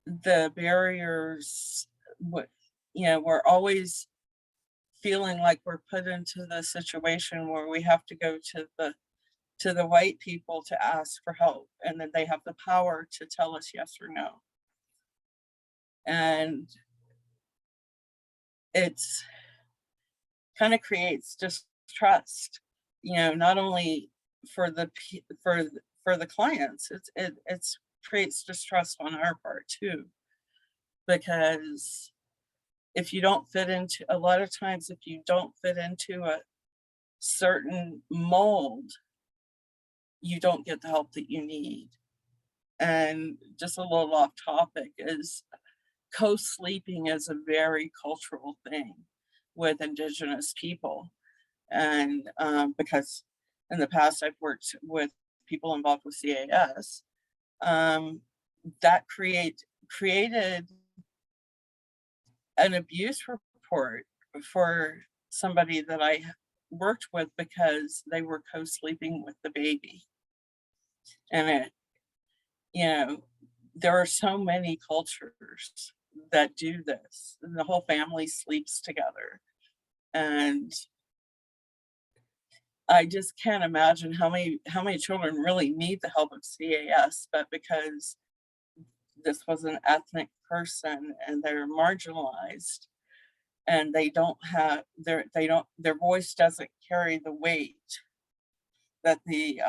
the barriers, we're always feeling like we're put into the situation where we have to go to the white people to ask for help, and then they have the power to tell us yes or no. And it's kind of creates distrust, you know, not only for the clients, it's creates distrust on our part too, because if you don't fit into, a lot of times if you don't fit into a certain mold, you don't get the help that you need. And just a little off topic is co-sleeping is a very cultural thing with Indigenous people. And because in the past I've worked with people involved with CAS, that created an abuse report for somebody that I worked with because they were co-sleeping with the baby. And there are so many cultures that do this, and the whole family sleeps together. And I just can't imagine how many children really need the help of CAS, but because this was an ethnic person and they're marginalized, and they don't have their voice doesn't carry the weight that the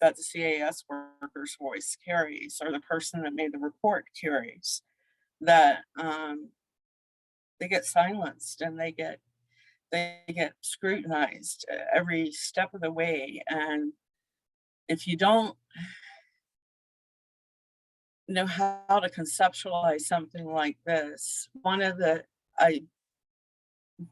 CAS worker's voice carries, or the person that made the report carries, that they get silenced and they get scrutinized every step of the way. And if you don't know how to conceptualize something like this, one of the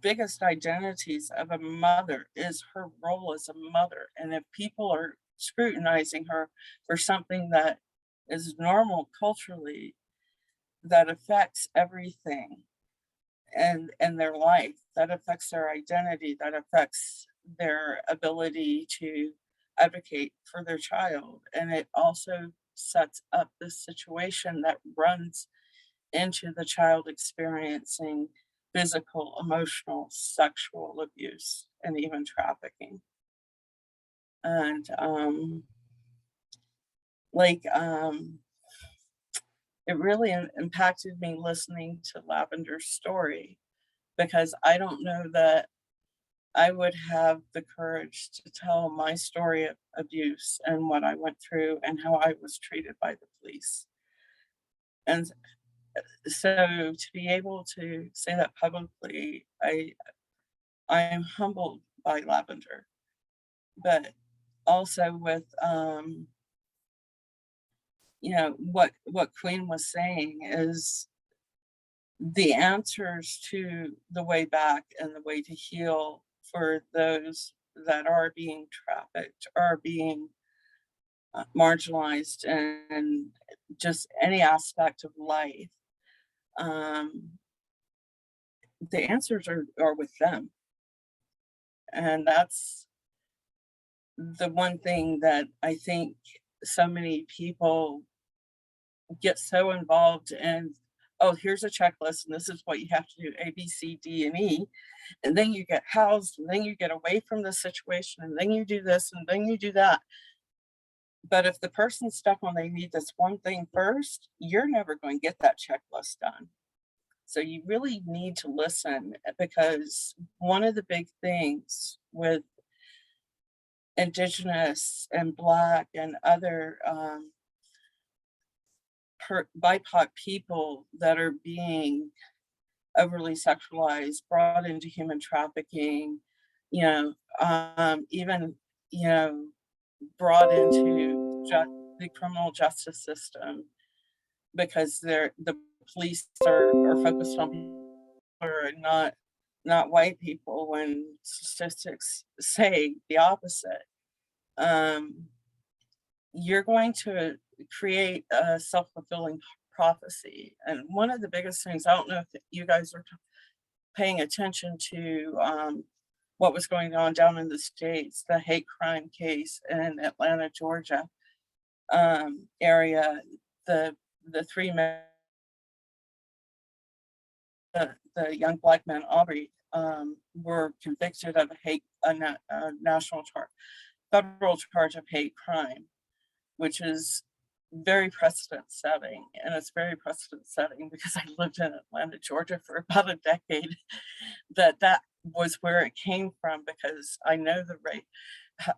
biggest identities of a mother is her role as a mother. And if people are scrutinizing her for something that is normal culturally, that affects everything and their life, that affects their identity, that affects their ability to advocate for their child. And it also sets up this situation that runs into the child experiencing physical, emotional, sexual abuse, and even trafficking. And it really impacted me listening to Lavender's story, because I don't know that I would have the courage to tell my story of abuse and what I went through and how I was treated by the police. And so to be able to say that publicly, I am humbled by Lavender, but also with what Kween was saying is the answers to the way back and the way to heal for those that are being trafficked, are being marginalized, and just any aspect of life. The answers are with them. And that's the one thing that I think so many people get so involved in. Oh, here's a checklist, and this is what you have to do, A, B, C, D, and E. And then you get housed, and then you get away from the situation, and then you do this, and then you do that. But if the person's stuck on they need this one thing first, you're never going to get that checklist done. So you really need to listen, because one of the big things with Indigenous and Black and other BIPOC people that are being overly sexualized, brought into human trafficking, even, brought into the criminal justice system, because the police are focused on people who are not white people, when statistics say the opposite. You're going to create a self-fulfilling prophecy. And one of the biggest things, I don't know if you guys are paying attention to what was going on down in the States, the hate crime case in Atlanta, Georgia area, the three men, the young Black men, Aubrey, were convicted of a national charge, federal charge of hate crime, which is very precedent setting. And it's very precedent setting because I lived in Atlanta, Georgia for about a decade. That was where it came from, because I know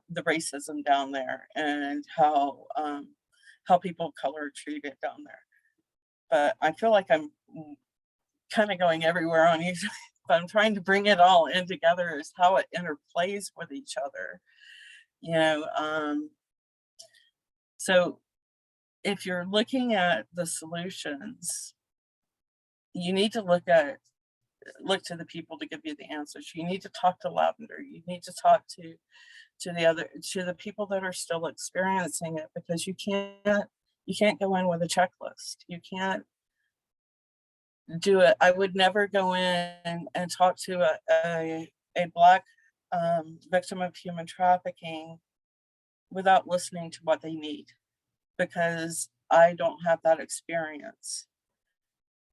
the racism down there and how people of color are treated down there. But I feel like I'm kind of going everywhere on each, but I'm trying to bring it all in together as how it interplays with each other. So if you're looking at the solutions, you need to look to the people to give you the answers. You need to talk to Lavender. You need to talk to the people that are still experiencing it, because you can't go in with a checklist. You can't do it. I would never go in and talk to a Black victim of human trafficking without listening to what they need, because I don't have that experience.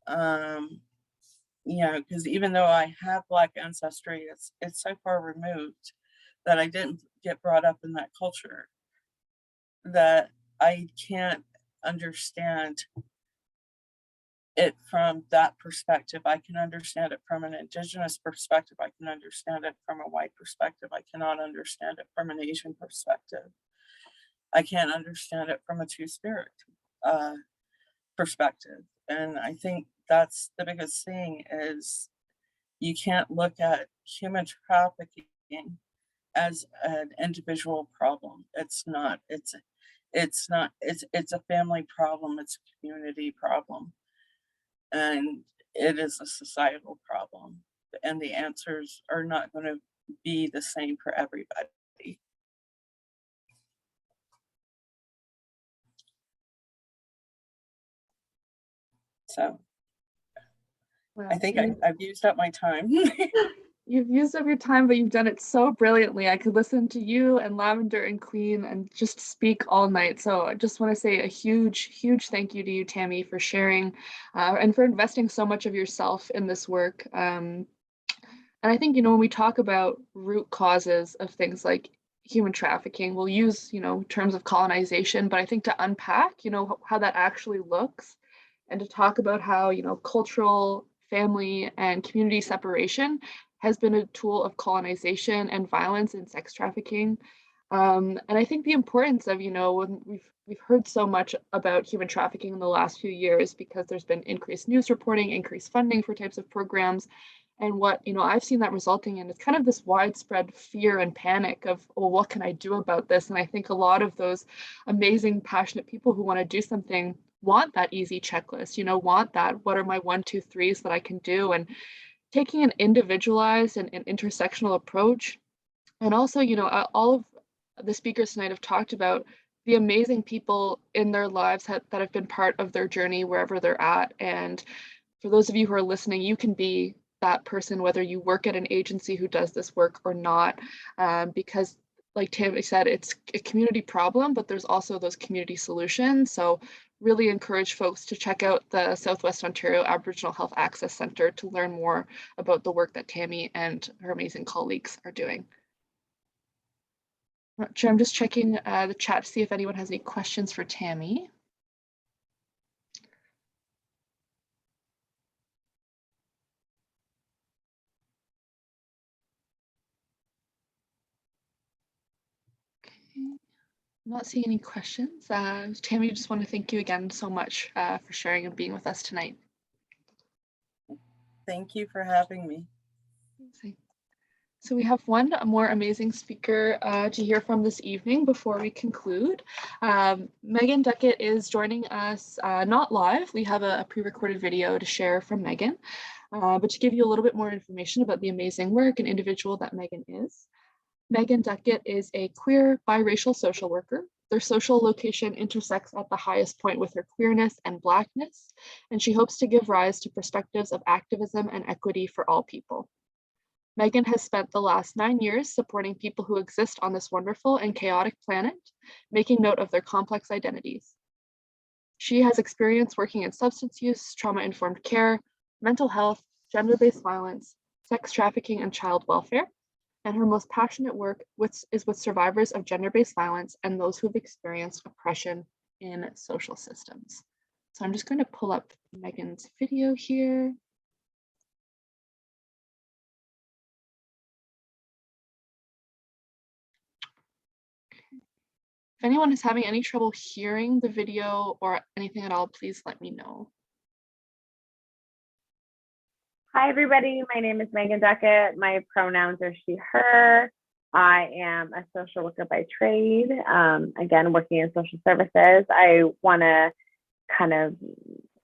Because even though I have Black ancestry, it's so far removed that I didn't get brought up in that culture, that I can't understand it from that perspective. I can understand it from an Indigenous perspective. I can understand it from a white perspective. I cannot understand it from an Asian perspective. I can't understand it from a two-spirit perspective. And I think that's the biggest thing, is you can't look at human trafficking as an individual problem. It's not. It's a family problem. It's a community problem, and it is a societal problem. And the answers are not going to be the same for everybody. So I think I've used up my time. You've used up your time, but you've done it so brilliantly. I could listen to you and Lavender and Kween and just speak all night. So I just want to say a huge, huge thank you to you, Tamie, for sharing and for investing so much of yourself in this work. And I think, when we talk about root causes of things like human trafficking, we'll use, terms of colonization, but I think to unpack, how that actually looks, and to talk about how, cultural, family, and community separation has been a tool of colonization and violence and sex trafficking. And I think the importance of, when we've heard so much about human trafficking in the last few years, because there's been increased news reporting, increased funding for types of programs. And what, I've seen that resulting in is kind of this widespread fear and panic of, well, what can I do about this? And I think a lot of those amazing, passionate people who want to do something want that easy checklist, want that, what are my 1, 2, 3s that I can do? And taking an individualized and an intersectional approach. And also, all of the speakers tonight have talked about the amazing people in their lives that have been part of their journey wherever they're at. And for those of you who are listening, you can be that person, whether you work at an agency who does this work or not, because like Tamie said, it's a community problem, but there's also those community solutions. So really encourage folks to check out the Southwest Ontario Aboriginal Health Access Centre to learn more about the work that Tamie and her amazing colleagues are doing. I'm just checking the chat to see if anyone has any questions for Tamie. I'm not seeing any questions. Tamie, just want to thank you again so much for sharing and being with us tonight. Thank you for having me. So we have one more amazing speaker to hear from this evening before we conclude. Meaghan Duckett is joining us not live. We have a pre-recorded video to share from Meaghan, but to give you a little bit more information about the amazing work and individual that Meaghan is. Meaghan Duckett is a queer biracial social worker. Their social location intersects at the highest point with her queerness and Blackness, and she hopes to give rise to perspectives of activism and equity for all people. Meaghan has spent the last 9 years supporting people who exist on this wonderful and chaotic planet, making note of their complex identities. She has experience working in substance use, trauma-informed care, mental health, gender-based violence, sex trafficking, and child welfare. And her most passionate work is with survivors of gender-based violence and those who have experienced oppression in social systems. So I'm just going to pull up Meaghan's video here. If anyone is having any trouble hearing the video or anything at all, please let me know. Hi, everybody. My name is Meaghan Duckett. My pronouns are she, her. I am a social worker by trade. Again, working in social services. I want to kind of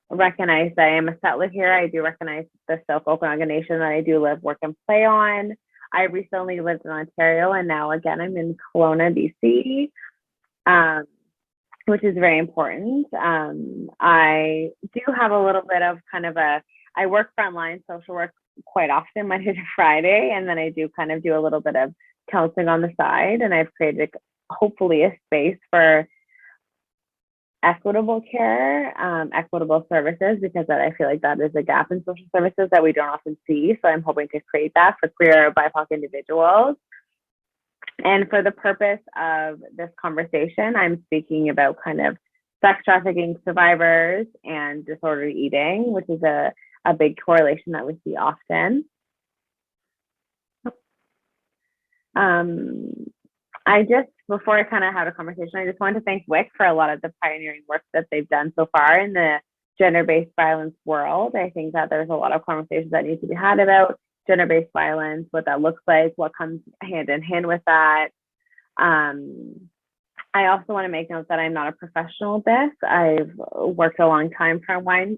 recognize that I am a settler here. I do recognize the Silk-Okanagan Nation that I do live, work, and play on. I recently lived in Ontario, and now again, I'm in Kelowna, BC, which is very important. I do have a little bit of kind of I work frontline social work quite often, Monday to Friday, and then I do kind of do a little bit of counseling on the side, and I've created hopefully a space for equitable care, equitable services, because I feel like that is a gap in social services that we don't often see. So I'm hoping to create that for queer BIPOC individuals. And for the purpose of this conversation, I'm speaking about kind of sex trafficking survivors and disordered eating, which is a big correlation that we see often. Before I kind of had a conversation, I just wanted to thank WIC for a lot of the pioneering work that they've done so far in the gender-based violence world. I think that there's a lot of conversations that need to be had about gender-based violence, what that looks like, what comes hand in hand with that. I also want to make note that I'm not a professional at this. I've worked a long time front line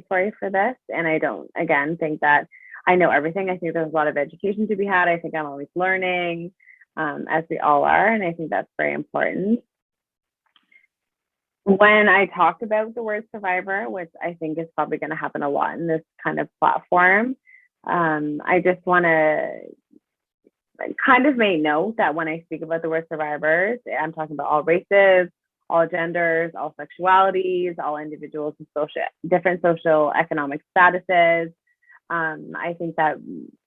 for this, and I don't, again, think that I know everything. I think there's a lot of education to be had. I think I'm always learning, as we all are, and I think that's very important. When I talked about the word survivor, which I think is probably going to happen a lot in this kind of platform, I just want to kind of make note that when I speak about the word survivors, I'm talking about all races, all genders, all sexualities, all individuals with different social economic statuses. I think that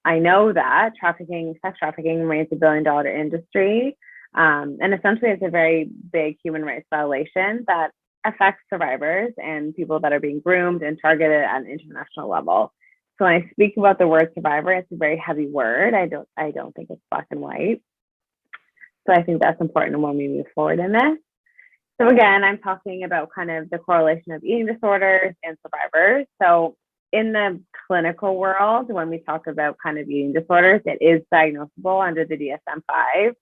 I know that sex trafficking remains a billion-dollar industry. And essentially it's a very big human rights violation that affects survivors and people that are being groomed and targeted at an international level. So when I speak about the word survivor, it's a very heavy word. I don't think it's black and white. So I think that's important when we move forward in this. So again, I'm talking about kind of the correlation of eating disorders and survivors. So in the clinical world, when we talk about kind of eating disorders, it is diagnosable under the DSM-5.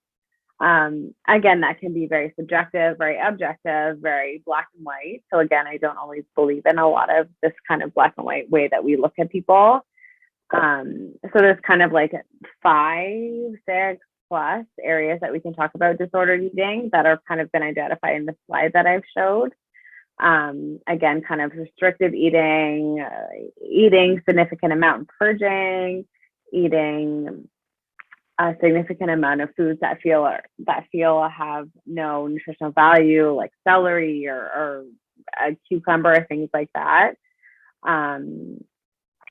Again, that can be very subjective, very objective, very black and white. So again, I don't always believe in a lot of this kind of black and white way that we look at people. So there's kind of like 5, 6 plus areas that we can talk about disordered eating that are kind of been identified in the slide that I've showed. Again, kind of restrictive eating, eating significant amount and purging, eating a significant amount of foods that feel have no nutritional value, like celery or a cucumber, things like that.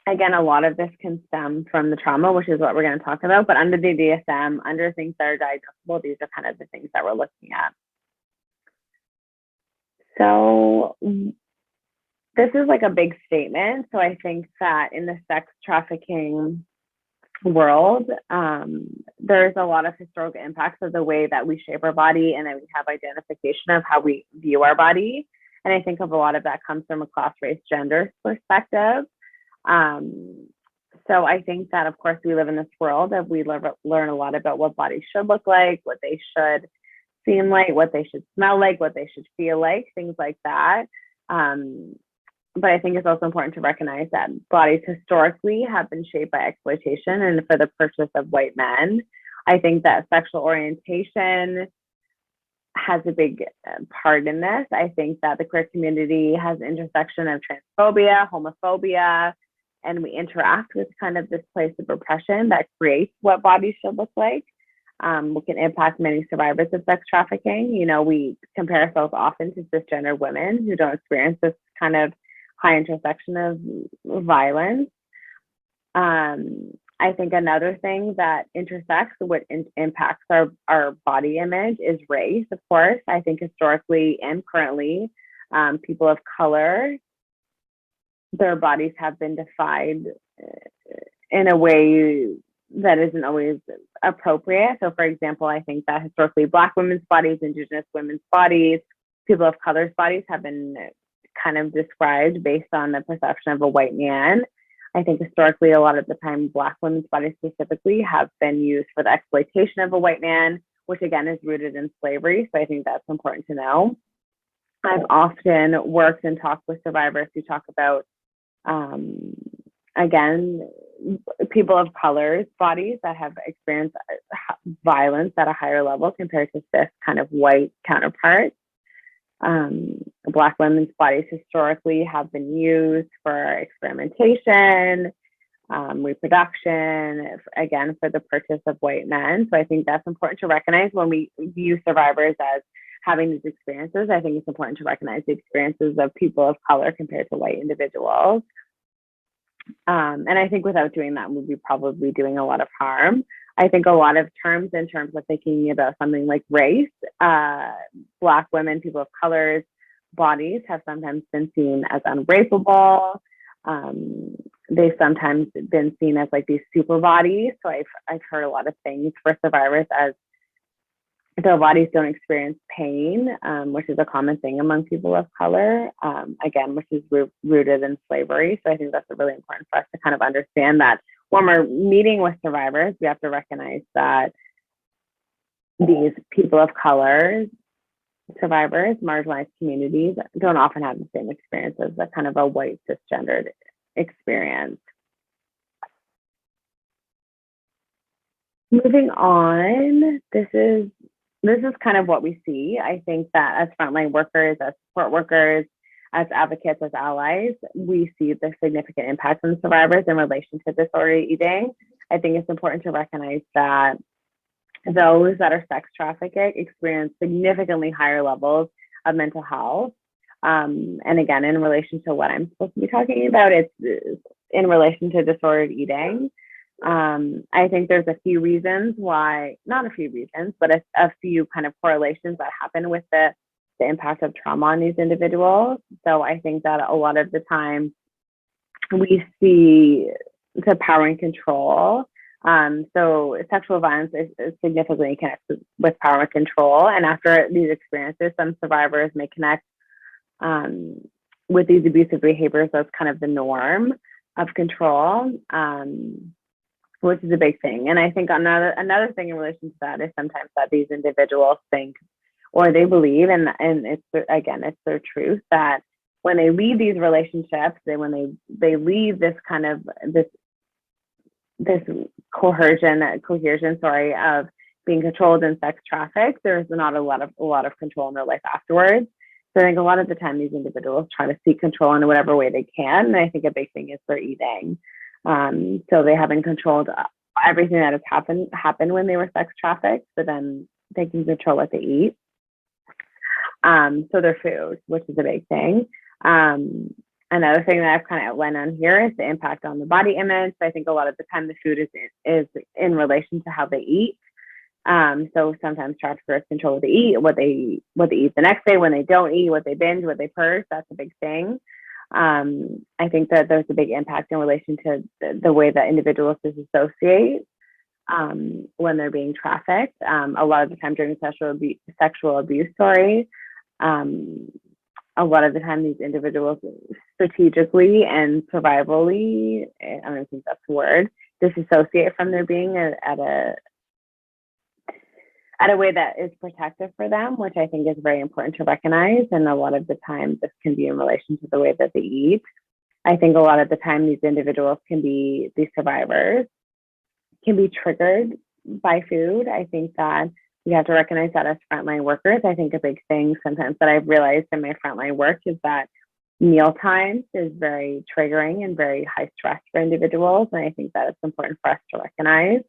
Again, a lot of this can stem from the trauma, which is what we're going to talk about. But under the DSM, under things that are digestible, these are kind of the things that we're looking at. So this is like a big statement. So I think that in the sex trafficking world, there's a lot of historical impacts of the way that we shape our body and that we have identification of how we view our body. And I think of a lot of that comes from a class, race, gender perspective. So I think that, of course, we live in this world and we learn a lot about what bodies should look like, what they should seem like, what they should smell like, what they should feel like, things like that. But I think it's also important to recognize that bodies historically have been shaped by exploitation and for the purchase of white men. I think that sexual orientation has a big part in this. I think that the queer community has an intersection of transphobia, homophobia, and we interact with kind of this place of oppression that creates what bodies should look like. We can impact many survivors of sex trafficking. You know, we compare ourselves often to cisgender women who don't experience this kind of high intersection of violence. I think another thing that intersects what impacts our body image is race, of course. I think historically and currently, people of color, their bodies have been defined in a way that isn't always appropriate. So for example, I think that historically Black women's bodies, Indigenous women's bodies, people of color's bodies have been kind of described based on the perception of a white man. I think historically, a lot of the time, Black women's bodies specifically have been used for the exploitation of a white man, which again is rooted in slavery. So I think that's important to know. I've often worked and talked with survivors who talk about, again, people of color's bodies that have experienced violence at a higher level compared to cis kind of white counterparts. Black women's bodies historically have been used for experimentation, reproduction, again, for the purchase of white men. So I think that's important to recognize when we view survivors as having these experiences. I think it's important to recognize the experiences of people of color compared to white individuals. And I think without doing that, we'd be probably doing a lot of harm. I think a lot of terms in terms of thinking about something like race, Black women, people of colors, bodies have sometimes been seen as unrapeable. They've sometimes been seen as like these super bodies. So I've heard a lot of things for survivors as their bodies don't experience pain, which is a common thing among people of color, again, which is rooted in slavery. So I think that's really important for us to kind of understand that when we're meeting with survivors, we have to recognize that these people of color, survivors, marginalized communities, don't often have the same experience as a kind of a white cisgendered experience. Moving on, this is kind of what we see. I think that as frontline workers, as support workers, as advocates, as allies, we see the significant impact on survivors in relation to disordered eating. I think it's important to recognize that those that are sex trafficked experience significantly higher levels of mental health. And again, in relation to what I'm supposed to be talking about, it's in relation to disordered eating. I think there's a few reasons why, not a few reasons, but a few kind of correlations that happen with the impact of trauma on these individuals. So I think that a lot of the time we see the power and control. So sexual violence is significantly connected with power and control. And after these experiences, some survivors may connect with these abusive behaviors as kind of the norm of control. Which is a big thing. And I think another thing in relation to that is sometimes that these individuals think, or they believe, and it's their truth, that when they leave these relationships, when they leave this kind of this cohesion of being controlled and sex trafficked, there's not a lot of control in their life afterwards. So I think a lot of the time these individuals try to seek control in whatever way they can. And I think a big thing is their eating. So they haven't controlled everything that has happened when they were sex trafficked, but then they can control what they eat. So their food, which is a big thing. Another thing that I've kind of outlined on here is the impact on the body image. So I think a lot of the time the food is in relation to how they eat. So sometimes traffickers control what they eat, what they eat the next day, when they don't eat, what they binge, what they purge. That's a big thing. I think that there's a big impact in relation to the way that individuals disassociate when they're being trafficked. A lot of the time during sexual abuse stories, a lot of the time these individuals strategically and survivally, I don't think that's the word, disassociate from their being at a way that is protective for them, which I think is very important to recognize. And a lot of the time this can be in relation to the way that they eat. I think a lot of the time these individuals these survivors can be triggered by food. I think that we have to recognize that as frontline workers. I think a big thing sometimes that I've realized in my frontline work is that meal times is very triggering and very high stress for individuals. And I think that it's important for us to recognize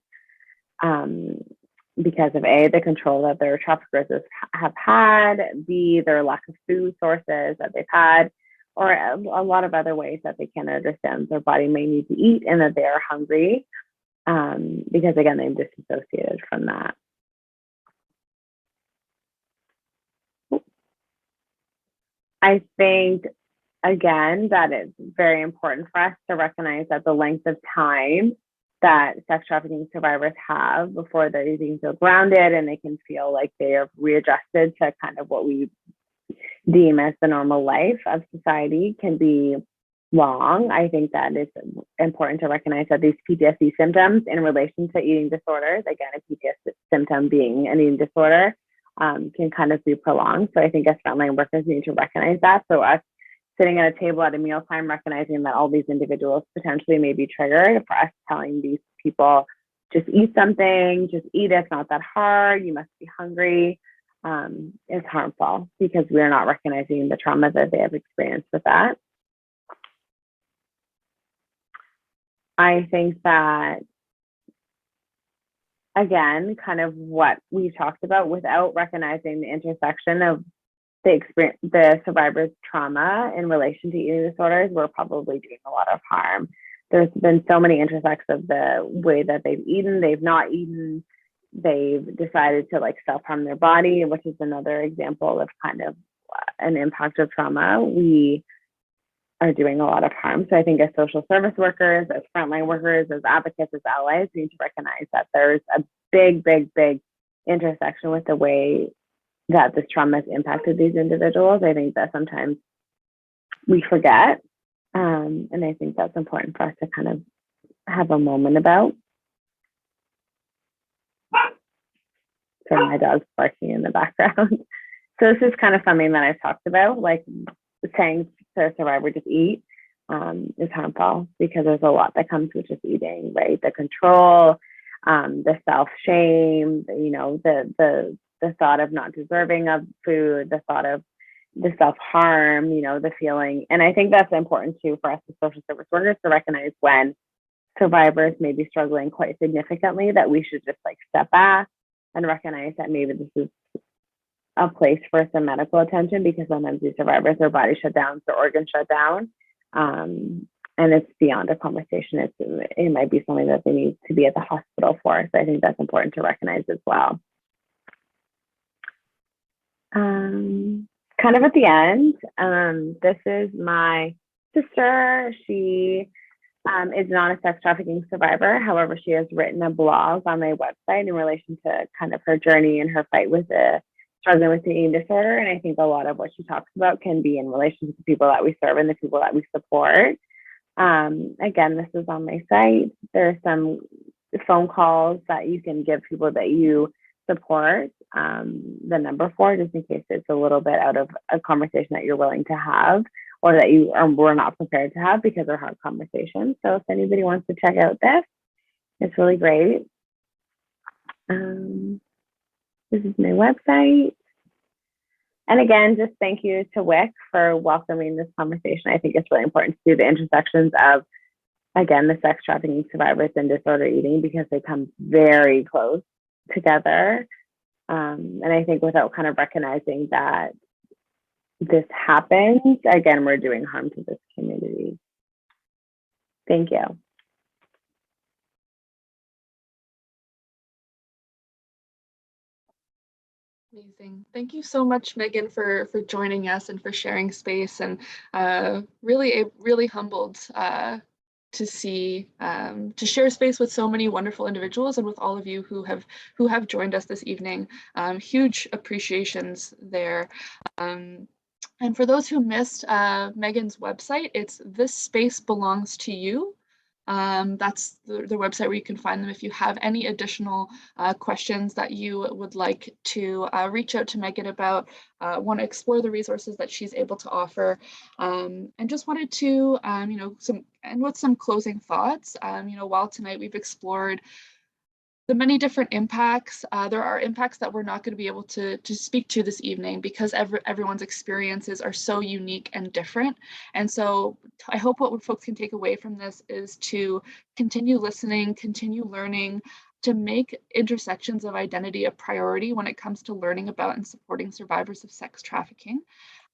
because of A, the control that their traffickers have had, B, their lack of food sources that they've had, or a lot of other ways that they can understand their body may need to eat and that they are hungry because, again, they've disassociated from that. I think, again, that it's very important for us to recognize that the length of time that sex trafficking survivors have before they can feel grounded and they can feel like they are readjusted to kind of what we deem as the normal life of society can be long. I think that it's important to recognize that these PTSD symptoms in relation to eating disorders, again, a PTSD symptom being an eating disorder, can kind of be prolonged. So I think as frontline workers need to recognize that. So us sitting at a table at a mealtime, recognizing that all these individuals potentially may be triggered, for us telling these people, just eat something, just eat it, it's not that hard, you must be hungry, is harmful because we are not recognizing the trauma that they have experienced with that. I think that, again, kind of what we talked about, without recognizing the intersection of the survivor's trauma in relation to eating disorders, we're probably doing a lot of harm. There's been so many intersects of the way that they've eaten, they've not eaten, they've decided to like self-harm their body, which is another example of kind of an impact of trauma, we are doing a lot of harm. So I think as social service workers, as frontline workers, as advocates, as allies, we need to recognize that there's a big, big, big intersection with the way that this trauma has impacted these individuals. I think that sometimes we forget. And I think that's important for us to kind of have a moment about. Sorry, my dog's barking in the background. So this is kind of something that I've talked about, like saying to a survivor, just eat, is harmful because there's a lot that comes with just eating, right? The control, the self-shame, the thought of not deserving of food, the thought of the self-harm, the feeling. And I think that's important too for us as social service workers to recognize when survivors may be struggling quite significantly, that we should just like step back and recognize that maybe this is a place for some medical attention, because sometimes these survivors, their body shut down, their organs shut down, and it's beyond a conversation. It might be something that they need to be at the hospital for. So I think that's important to recognize as well. Kind of at the end, this is my sister. She is not a sex trafficking survivor. However, she has written a blog on my website in relation to kind of her journey and her fight with struggling with the eating disorder. And I think a lot of what she talks about can be in relation to the people that we serve and the people that we support. Again, this is on my site. There's some phone calls that you can give people that you support, the number for, just in case it's a little bit out of a conversation that you're willing to have, or that you were not prepared to have because they're hard conversations. So if anybody wants to check out this, it's really great. This is my website. And again, just thank you to WIC for welcoming this conversation. I think it's really important to see the intersections of, again, the sex trafficking survivors and disorder eating, because they come very close together. And I think without kind of recognizing that this happens, again, we're doing harm to this community. Thank you. Amazing. Thank you so much, Meaghan, for joining us and for sharing space, and really humbled to see to share space with so many wonderful individuals and with all of you who have joined us this evening. Huge appreciations there. And for those who missed Meaghan's website, it's This Space Belongs to You. That's the website where you can find them if you have any additional questions that you would like to reach out to Meaghan about, want to explore the resources that she's able to offer, and just wanted to, with some closing thoughts, while tonight we've explored the many different impacts, there are impacts that we're not going to be able to speak to this evening because everyone's experiences are so unique and different. And so I hope what folks can take away from this is to continue listening, continue learning, to make intersections of identity a priority when it comes to learning about and supporting survivors of sex trafficking.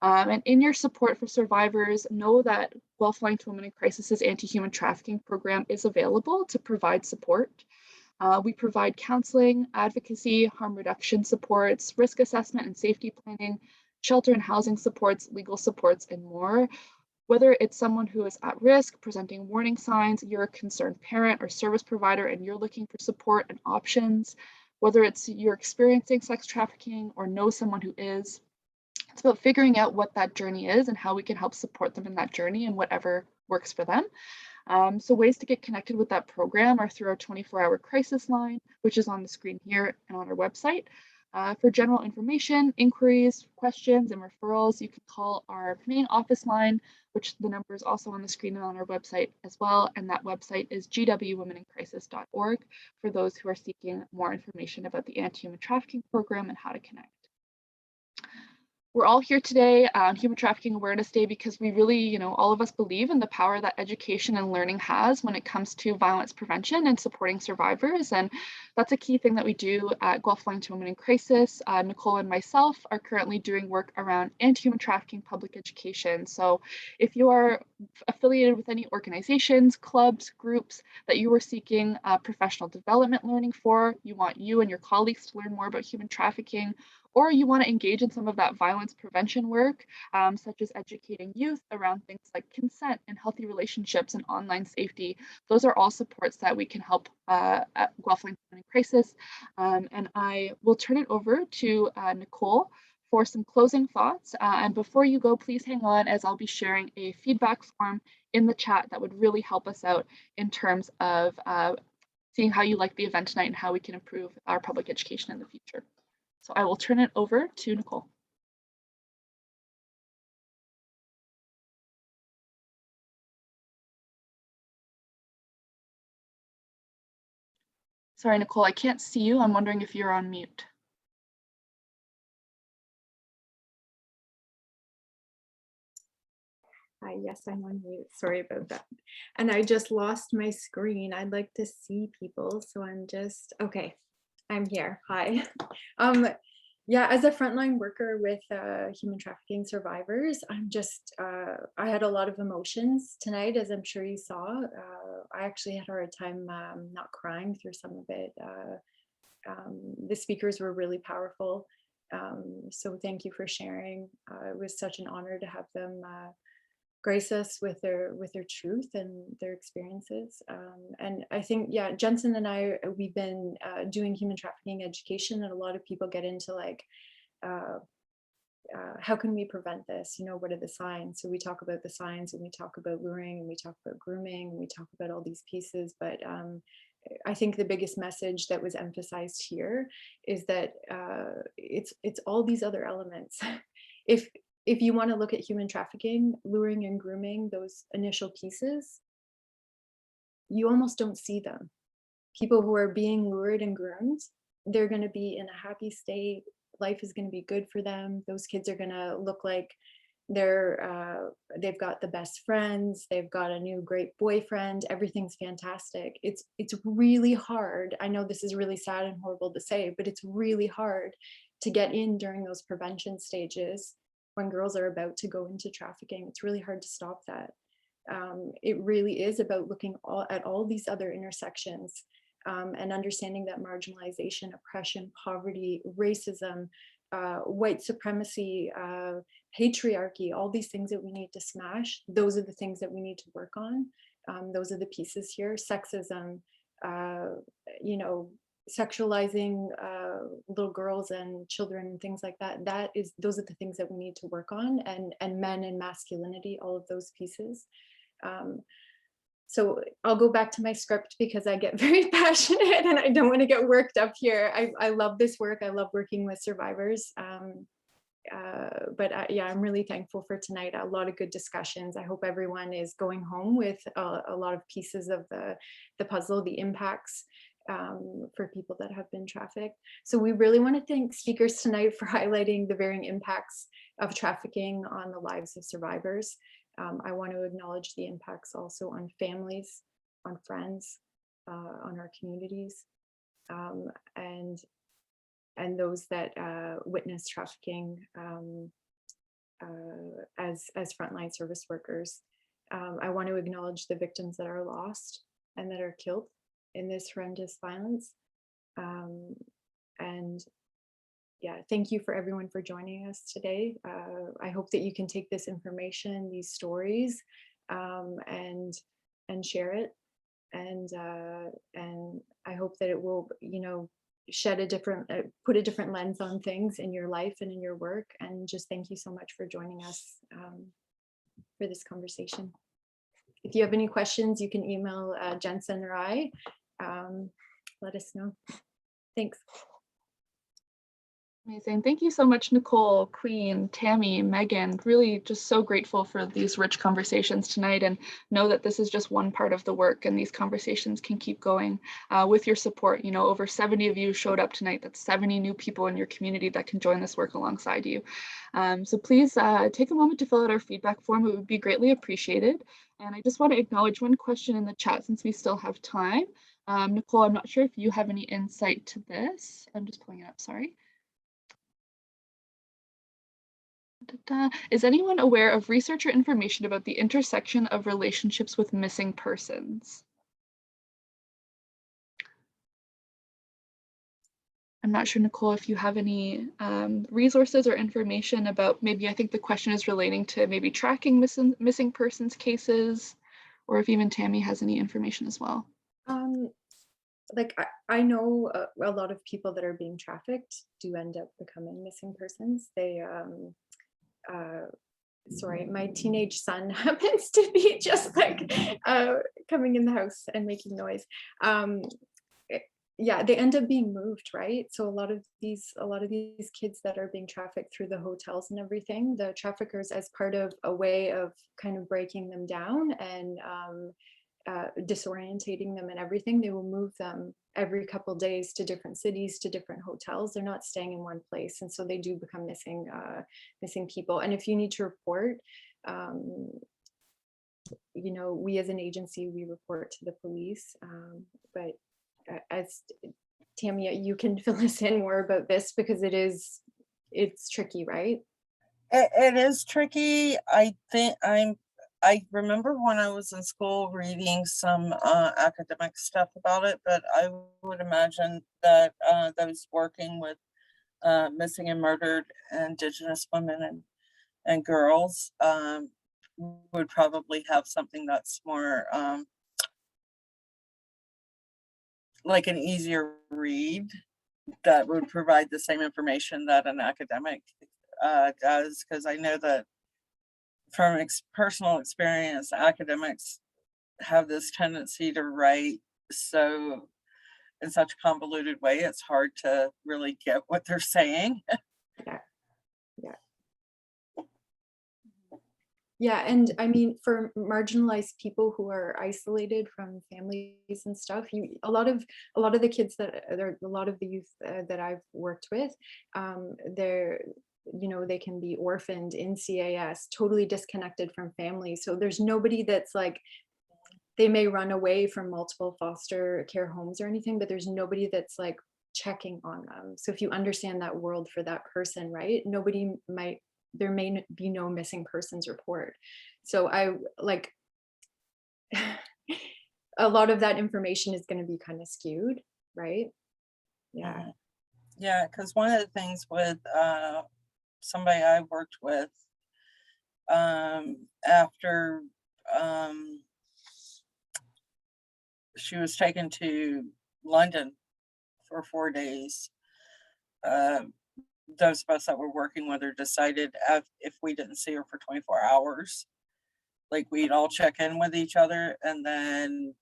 And in your support for survivors, know that Guelph-Wellington Women in Crisis's anti-human trafficking program is available to provide support. We provide counseling, advocacy, harm reduction supports, risk assessment and safety planning, shelter and housing supports, legal supports, and more. Whether it's someone who is at risk, presenting warning signs, you're a concerned parent or service provider and you're looking for support and options, whether it's you're experiencing sex trafficking or know someone who is, it's about figuring out what that journey is and how we can help support them in that journey and whatever works for them. So ways to get connected with that program are through our 24-hour crisis line, which is on the screen here and on our website. For general information, inquiries, questions, and referrals, you can call our main office line, which the number is also on the screen and on our website as well. And that website is gwwomenincrisis.org for those who are seeking more information about the anti-human trafficking program and how to connect. We're all here today on Human Trafficking Awareness Day because we really, all of us believe in the power that education and learning has when it comes to violence prevention and supporting survivors. And that's a key thing that we do at Guelph-Wellington Women in Crisis. Nicole and myself are currently doing work around anti-human trafficking public education. So if you are affiliated with any organizations, clubs, groups that you are seeking professional development learning for, you want you and your colleagues to learn more about human trafficking, or you want to engage in some of that violence prevention work, such as educating youth around things like consent and healthy relationships and online safety, those are all supports that we can help at Guelph-Wellington Women in Crisis. And I will turn it over to Nicole for some closing thoughts. And before you go, please hang on, as I'll be sharing a feedback form in the chat that would really help us out in terms of seeing how you like the event tonight and how we can improve our public education in the future. So I will turn it over to Nicole. Sorry, Nicole, I can't see you. I'm wondering if you're on mute. Yes, I'm on mute. Sorry about that. And I just lost my screen. I'd like to see people, so I'm just, okay, I'm here. Hi. Yeah, as a frontline worker with human trafficking survivors, I'm just, I had a lot of emotions tonight, as I'm sure you saw. I actually had a hard time not crying through some of it. The speakers were really powerful. So thank you for sharing. It was such an honor to have them grace us with their truth and their experiences. And I think, yeah, Jensen and I, we've been doing human trafficking education, and a lot of people get into like, how can we prevent this? You know, what are the signs? So we talk about the signs, and we talk about luring, and we talk about grooming, and we talk about all these pieces. But I think the biggest message that was emphasized here is that it's all these other elements. If you want to look at human trafficking, luring and grooming, those initial pieces, you almost don't see them. People who are being lured and groomed, they're going to be in a happy state. Life is going to be good for them. Those kids are going to look like they've got the best friends. They've got a new great boyfriend. Everything's fantastic. It's really hard. I know this is really sad and horrible to say, but it's really hard to get in during those prevention stages. When girls are about to go into trafficking, it's really hard to stop that. It really is about looking at all these other intersections and understanding that marginalization, oppression, poverty, racism, white supremacy, patriarchy, all these things that we need to smash, those are the things that we need to work on. Those are the pieces here. Sexism, you know, sexualizing little girls and children and things like that. Those are the things that we need to work on, and men and masculinity, all of those pieces. So I'll go back to my script because I get very passionate and I don't want to get worked up here. I love this work. I love working with survivors. Yeah, I'm really thankful for tonight. A lot of good discussions. I hope everyone is going home with a lot of pieces of the puzzle, the impacts for people that have been trafficked. So we really want to thank speakers tonight for highlighting the varying impacts of trafficking on the lives of survivors. I want to acknowledge the impacts also on families, on friends, on our communities, and those that witness trafficking as frontline service workers. I want to acknowledge the victims that are lost and that are killed in this horrendous violence. And yeah, thank you for everyone for joining us today. I hope that you can take this information, these stories, and share it. And I hope that it will, you know, shed a different, put a different lens on things in your life and in your work. And just thank you so much for joining us for this conversation. If you have any questions, you can email Jensen or I. Let us know. Thanks. Amazing. Thank you so much, Nicole, Kween, Tamie, Meaghan. Really just so grateful for these rich conversations tonight, and know that this is just one part of the work, and these conversations can keep going with your support. You know, over 70 of you showed up tonight. That's 70 new people in your community that can join this work alongside you. So please take a moment to fill out our feedback form. It would be greatly appreciated. And I just want to acknowledge one question in the chat since we still have time. Nicole, I'm not sure if you have any insight to this. I'm just pulling it up, sorry. Is anyone aware of research or information about the intersection of relationships with missing persons? I'm not sure, Nicole, if you have any resources or information about, maybe I think the question is relating to maybe tracking missing persons cases, or if even Tamie has any information as well. Like I know a lot of people that are being trafficked do end up becoming missing persons. They sorry, my teenage son happens to be just like coming in the house and making noise. Yeah, they end up being moved, right? So a lot of these kids that are being trafficked through the hotels and everything, the traffickers, as part of a way of kind of breaking them down and disorientating them and everything, they will move them every couple days to different cities, to different hotels. They're not staying in one place, and so they do become missing people. And if you need to report, you know, we as an agency, we report to the police, but as Tamie, you can fill us in more about this, because it's tricky, right? It is tricky. I remember when I was in school reading some academic stuff about it, but I would imagine that those working with missing and murdered Indigenous women and girls would probably have something that's more like an easier read, that would provide the same information that an academic does, because I know that from personal experience, academics have this tendency to write so in such a convoluted way, it's hard to really get what they're saying. Yeah, and I mean, for marginalized people who are isolated from families and stuff, a lot of the kids a lot of the youth that I've worked with, they're, you know, they can be orphaned in CAS, totally disconnected from family. So there's nobody that's like, they may run away from multiple foster care homes or anything, but there's nobody that's like checking on them. So if you understand that world for that person, right, there may be no missing persons report. So I like a lot of that information is going to be kind of skewed, right? Yeah. Yeah, because one of the things with somebody I worked with, after she was taken to London for 4 days, those of us that were working with her decided if we didn't see her for 24 hours, like we'd all check in with each other, and then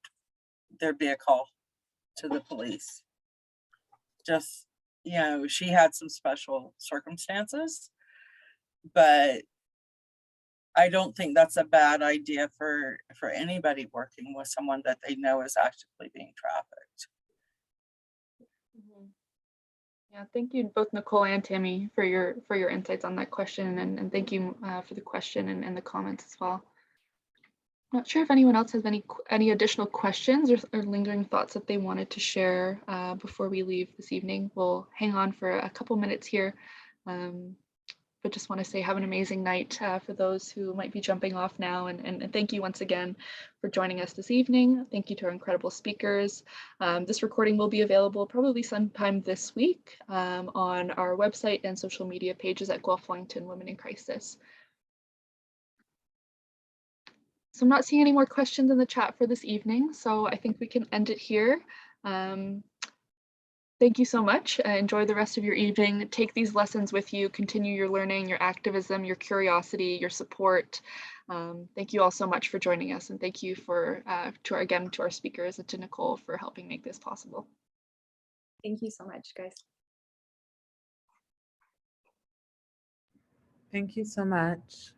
there'd be a call to the police. Just, you know, she had some special circumstances, but I don't think that's a bad idea for anybody working with someone that they know is actively being trafficked. Mm-hmm. Yeah, thank you both Nicole and Tamie for your insights on that question, and thank you for the question and the comments as well. I'm not sure if anyone else has any additional questions or lingering thoughts that they wanted to share before we leave this evening. We'll hang on for a couple minutes here, but just want to say have an amazing night for those who might be jumping off now, and thank you once again for joining us this evening. Thank you to our incredible speakers. This recording will be available probably sometime this week on our website and social media pages at Guelph-Wellington Women in Crisis. So I'm not seeing any more questions in the chat for this evening, so I think we can end it here. Thank you so much. Enjoy the rest of your evening. Take these lessons with you, continue your learning, your activism, your curiosity, your support. Thank you all so much for joining us, and thank you to our speakers and to Nicole for helping make this possible. Thank you so much, guys. Thank you so much.